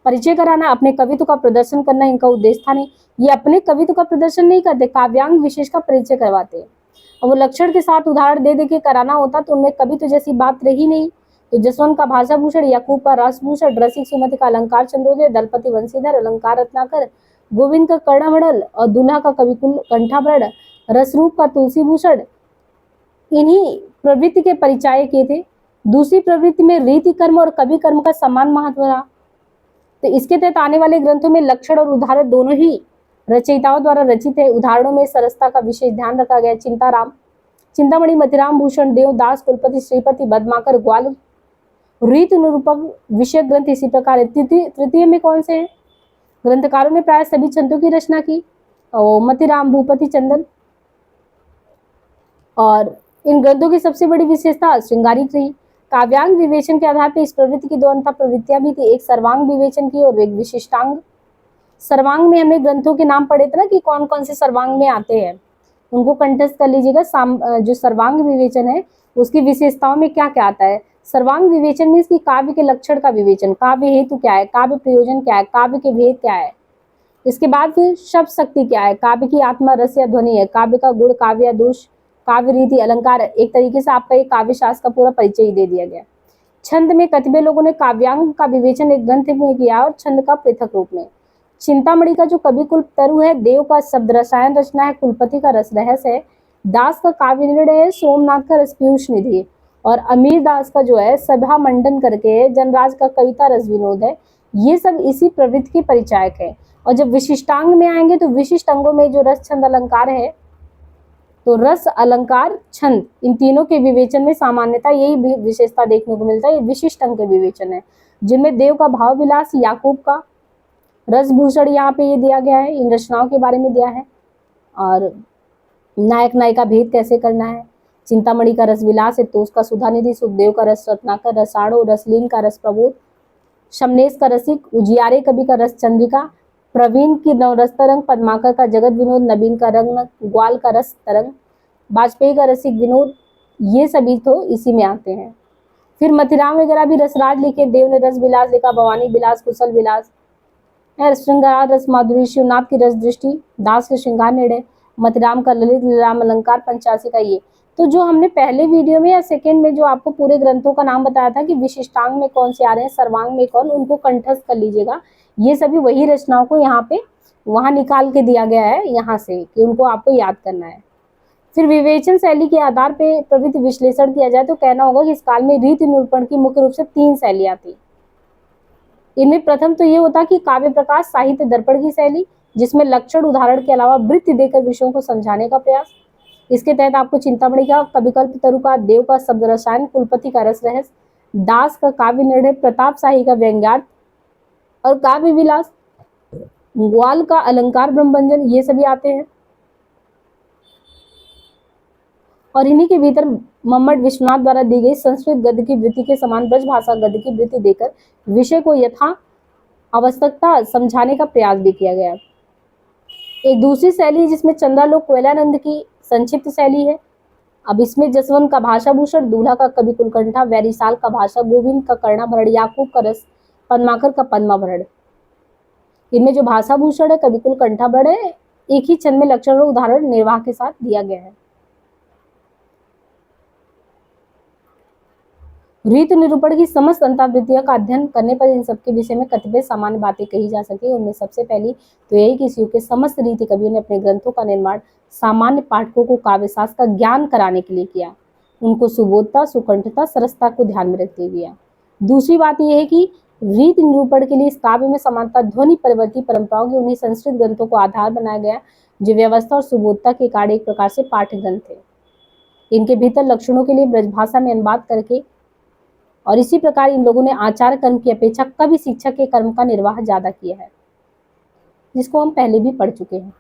A: परिचय कराना, अपने कवित्व का प्रदर्शन करना इनका उद्देश्य था नहीं। ये अपने कवित्व का प्रदर्शन नहीं करते, काव्यांग विशेष का परिचय करवाते। और वो लक्षण के साथ उदाहरण दे दे के कराना होता तो उनमें कवित्व जैसी बात रही नहीं। तो जसवंत का भाषा भूषण, याकूब का रसभूषण, रसिक सुमति का अलंकार चंद्रोदय, दलपति वंशीधर अलंकार रत्नाकर, गोविंद का कर्णमंडल और दूल्हा का कविकुल कंठाभरण, रसरूप का तुलसी भूषण, इन्हीं प्रवृत्ति के परिचय किए थे। दूसरी प्रवृत्ति में रीति कर्म और कवि कर्म का समान महत्व रहा। तो इसके तहत आने वाले ग्रंथों में लक्षण और उदाहरण दोनों ही रचयिताओं द्वारा रचित है। उदाहरणों में सरसता का विशेष ध्यान रखा गया। चिंताराम, चिंतामणि, मतिराम भूषण, देवदास, कुलपति, श्रीपति, बदमाकर, ग्वाल, रीति निरूपक विषय ग्रंथ इसी प्रकार है। तृतीय में कौन से हैं? ग्रंथकारों ने प्राय सभी छंदों की रचना की, और मतिराम, भूपति, चंदन। और इन ग्रंथों की सबसे बड़ी विशेषता श्रृंगारिक रही। काव्यांग विवेचन के आधार पर इस प्रवृत्ति की दो अंतः प्रवृत्तियां भी थी, एक सर्वांग विवेचन की और एक विशिष्टांग। सर्वांग में हमने ग्रंथों के नाम पढ़े थे ना कि कौन कौन से सर्वांग में आते हैं, उनको कंठस्थ कर लीजिएगा। जो सर्वांग विवेचन है उसकी विशेषताओं में क्या क्या आता है। सर्वांग विवेचन में इसकी काव्य के लक्षण का विवेचन, काव्य हेतु क्या है, काव्य प्रयोजन क्या है, काव्य के भेद क्या है। इसके बाद फिर शब्द शक्ति क्या है, काव्य की आत्मा रस या ध्वनि है, काव्य का गुण, काव्य या दोष, काव्य रीति, अलंकार। एक तरीके से आपका ये काव्य शास्त्र का पूरा परिचय ही दे दिया गया। छंद में कतिपय लोगों ने काव्यांग का विवेचन एक ग्रंथ में किया और छंद का पृथक रूप में। चिंतामणि का जो कवि कुल तरु है, देव का शब्द रसायन रचना है, कुलपति का रस रहस्य है, दास का काव्य निर्णय है, सोमनाथ का रस पीयूष निधि है, और अमीर दास का जो है सभा मंडन करके, जनराज का कविता रस विनोद है। ये सब इसी प्रवृत्ति के परिचायक है। और जब विशिष्टांग में आएंगे तो विशिष्ट अंगों में जो रस छंद अलंकार है, तो रस अलंकार छंद इन तीनों के विवेचन में सामान्यता यही विशेषता देखने को मिलता है। ये विशिष्ट अंग के विवेचन है, जिनमें देव का भाव विलास, याकूब का रसभूषण यहाँ पे ये दिया गया है, इन रचनाओं के बारे में दिया है। और नायक नायिका भेद कैसे करना है। चिंतामणि का रस विलास है, तोष का सुधा निधि, सुखदेव का रस रत्नाकर, रसाड़ो, रसलीन का रस प्रबोध, शमनेश का रसिक, उजियारे कवि का रस चंद्रिका, प्रवीण की नवरस तरंग, पद्माकर का जगत विनोद, नवीन का रंग, ग्वाल का रस तरंग, वाजपेयी का रसिक विनोद, ये सभी तो इसी में आते हैं। फिर मथिराम वगैरह भी रसराज लिखे, देव ने रस विलास लिखा, भवानी विलास, कुशल विलास है, श्रृंगार रस माधुरी, शिवनाथ की रस दृष्टि, दास के श्रृंगार निर्णय, मथिराम का ललित राम अलंकार, पंचासी का ये। तो जो हमने पहले वीडियो में या सेकंड में जो आपको पूरे ग्रंथों का नाम बताया था कि विशिष्टांग में कौन से आ रहे हैं, सर्वांग में कौन, उनको कंठस्थ कर लीजिएगा। ये सभी वही रचनाओं को यहाँ पे वहां निकाल के दिया गया है यहाँ से कि उनको आपको याद करना है। फिर विवेचन शैली के आधार पर प्रवृत्ति विश्लेषण किया जाए तो कहना होगा कि इस काल में रीति निरूपण की मुख्य रूप से 3 शैलियां थी। इनमें प्रथम तो ये होता कि काव्य प्रकाश साहित्य दर्पण की शैली, जिसमें लक्षण उदाहरण के अलावा वृत्ति देकर विषयों को समझाने का प्रयास। इसके तहत आपको चिंतामणि का कविकल्प तरु का, देव का शब्द रसायन, कुलपति का रस रहस्य, दास का काव्य निर्णय, प्रताप शाही का व्यंग्यार्थ और काव्य विलास, ग्वाल का अलंकार ब्रह्मभंजन, ये सभी आते हैं। और इन्हीं के भीतर मम्मट विश्वनाथ द्वारा दी गई संस्कृत गद्य की वृत्ति के समान ब्रज भाषा गद्य की वृत्ति देकर विषय को यथा आवश्यकता समझाने का प्रयास भी किया गया। एक दूसरी शैली जिसमें चंद्रालोक कोयलानंद की संक्षिप्त शैली है। अब इसमें जसवंत का भाषाभूषण, दूल्हा का कवि कुलकंठा, वैरिसाल का भाषा, गोविंद का कर्णाभरण, याकूब का रस, पद्माकर का पद्माभरण। इनमें जो भाषाभूषण है, कवि कुलकंठाभरण है, एक ही छंद में लक्षण और उदाहरण निर्वाह के साथ दिया गया है। रीति निरूपण की समस्त अंतावृत्तियों का अध्ययन करने पर इन सबके विषय में कतिपय सामान्य बातें कही जा सके। उनमें सबसे पहली तो यही कि इस युग के समस्त रीति कवियों ने अपने ग्रंथों का निर्माण सामान्य पाठकों को काव्यशास्त्र का ज्ञान कराने के लिए किया, उनको सुबोधता, सुकंठता, सरसता को ध्यान में रखते किया। दूसरी बात यह है कि रीति निरूपण के लिए इस काव्य में समानता ध्वनि परिवर्ती परंपराओं के उन्हीं संस्कृत ग्रंथों को आधार बनाया गया जो व्यवस्था और सुबोधता के कारण एक प्रकार से पाठ्य ग्रंथ थे। इनके भीतर लक्षणों के लिए ब्रजभाषा में अनुवाद करके और इसी प्रकार इन लोगों ने आचार कर्म की अपेक्षा कवि शिक्षक के कर्म का निर्वाह ज्यादा किया है, जिसको हम पहले भी पढ़ चुके हैं।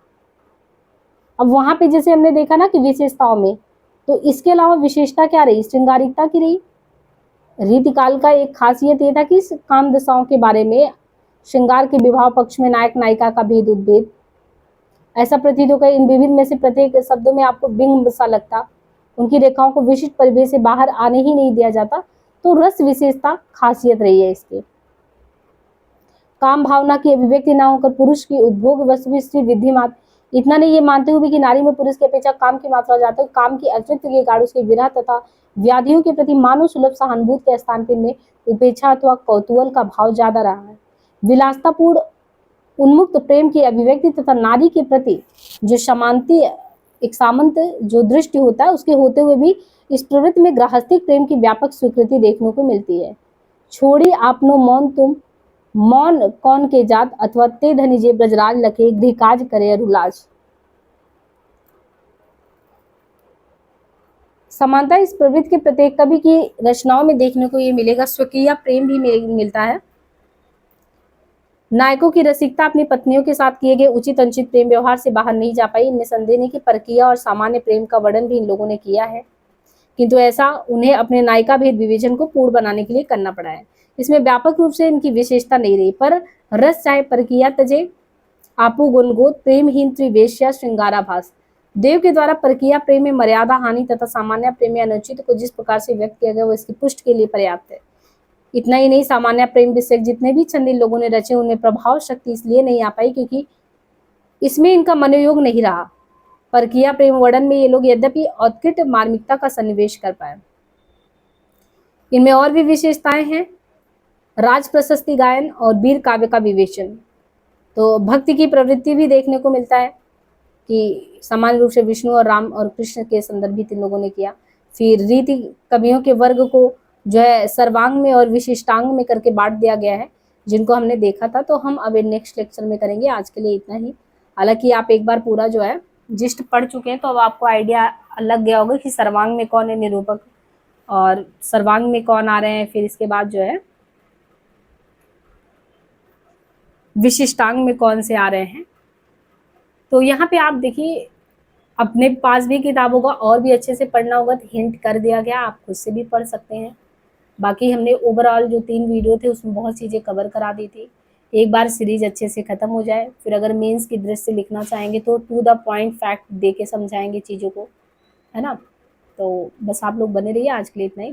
A: अब वहां पे जैसे हमने देखा ना कि विशेषताओं में, तो इसके अलावा विशेषता क्या रही, श्रृंगारिकता की रही। रीतिकाल का एक खासियत ये था कि काम दशाओं के बारे में, श्रृंगार के विवाह पक्ष में नायक नायिका का भेद उद्भेद, ऐसा प्रतीत होकर इन विविध में से प्रत्येक शब्दों में आपको बिंब सा लगता, उनकी रेखाओं को विशिष्ट परिवेश से बाहर आने ही नहीं दिया जाता। तो रस विशेषता खासियत रही है इसके। काम भावना की अभिव्यक्ति ना होकर पुरुष की उपभोग वस्तु स्त्री विधि मात्र, इतना नहीं ये मानते हुए कि नारी में पुरुष की अपेक्षा काम की मात्रा ज्यादा है, काम की अस्तित्व के कारण उसके विरह तथा व्याधियों के प्रति मानव सुलभ सहानुभूति के स्थान पर में उपेक्षा अथवा कौतूहल का भाव ज्यादा रहा है। विलासतापूर्ण उन्मुक्त प्रेम की अभिव्यक्ति तथा नारी के प्रति जो समानती एक सामंत जो दृष्टि होता है, उसके होते हुए भी इस प्रवृत्ति में गृहस्थिक प्रेम की व्यापक स्वीकृति देखने को मिलती है। छोड़ी आपनो मौन तुम, मौन कौन के जात, अथवा ते धनी जे ब्रजराज लखे, गृहकाज करे अरुलाज। समानता इस प्रवृत्ति के प्रत्येक कवि की रचनाओं में देखने को ये मिलेगा। स्वकीय प्रेम भी मिलता है। नायकों की रसिकता अपनी पत्नियों के साथ किए गए उचित अनुचित प्रेम व्यवहार से बाहर नहीं जा पाई। इनमें संदेह नहीं कि परकीय और सामान्य प्रेम का वर्णन भी इन लोगों ने किया है, किंतु ऐसा उन्हें अपने नायिका भेद विवेचन को पूर्ण बनाने के लिए करना पड़ा है। इसमें व्यापक रूप से इनकी विशेषता नहीं रही, पर रस चाहे परकीया तजे, आपू गुणगोत, प्रेमहीन त्रिवेश्या श्रृंगाराभास। देव के द्वारा परकीया प्रेम में मर्यादा हानि तथा सामान्य प्रेम में अनुचित को जिस प्रकार से व्यक्त किया गया वो इसकी पुष्टि के लिए पर्याप्त है। इतना ही नहीं, सामान्य प्रेम विषय जितने भी छंद इन लोगों ने रचे उनमें प्रभाव शक्ति इसलिए नहीं आ पाई क्योंकि इसमें इनका मनोयोग नहीं रहा। परकीया प्रेम वर्णन में ये लोग यद्यपि उत्कृष्ट मार्मिकता का सन्निवेश कर पाए। इनमें और भी विशेषताएं हैं। राज प्रशस्ति गायन और वीर काव्य का विवेचन। तो भक्ति की प्रवृत्ति भी देखने को मिलता है कि सामान्य रूप से विष्णु और राम और कृष्ण के संदर्भित इन लोगों ने किया। फिर रीति कवियों के वर्ग को जो है सर्वांग में और विशिष्टांग में करके बांट दिया गया है, जिनको हमने देखा था। तो हम अब नेक्स्ट लेक्चर में करेंगे। आज के लिए इतना ही। हालांकि आप एक बार पूरा जो है जिस्ट पढ़ चुके हैं तो अब आपको आइडिया लग गया होगा कि सर्वांग में कौन है निरूपक और सर्वांग में कौन आ रहे हैं। फिर इसके बाद जो है विशिष्टांग में कौन से आ रहे हैं। तो यहाँ पे आप देखिए, अपने पास भी किताब होगा और भी अच्छे से पढ़ना होगा तो हिंट कर दिया गया, आप खुद से भी पढ़ सकते हैं। बाकी हमने ओवरऑल जो 3 वीडियो थे उसमें बहुत चीज़ें कवर करा दी थी। एक बार सीरीज अच्छे से ख़त्म हो जाए, फिर अगर मेंस की दृष्टि से लिखना चाहेंगे तो टू द पॉइंट फैक्ट दे के समझाएंगे चीज़ों को, है ना। तो बस आप लोग बने रहिए। आज के लिए इतना ही।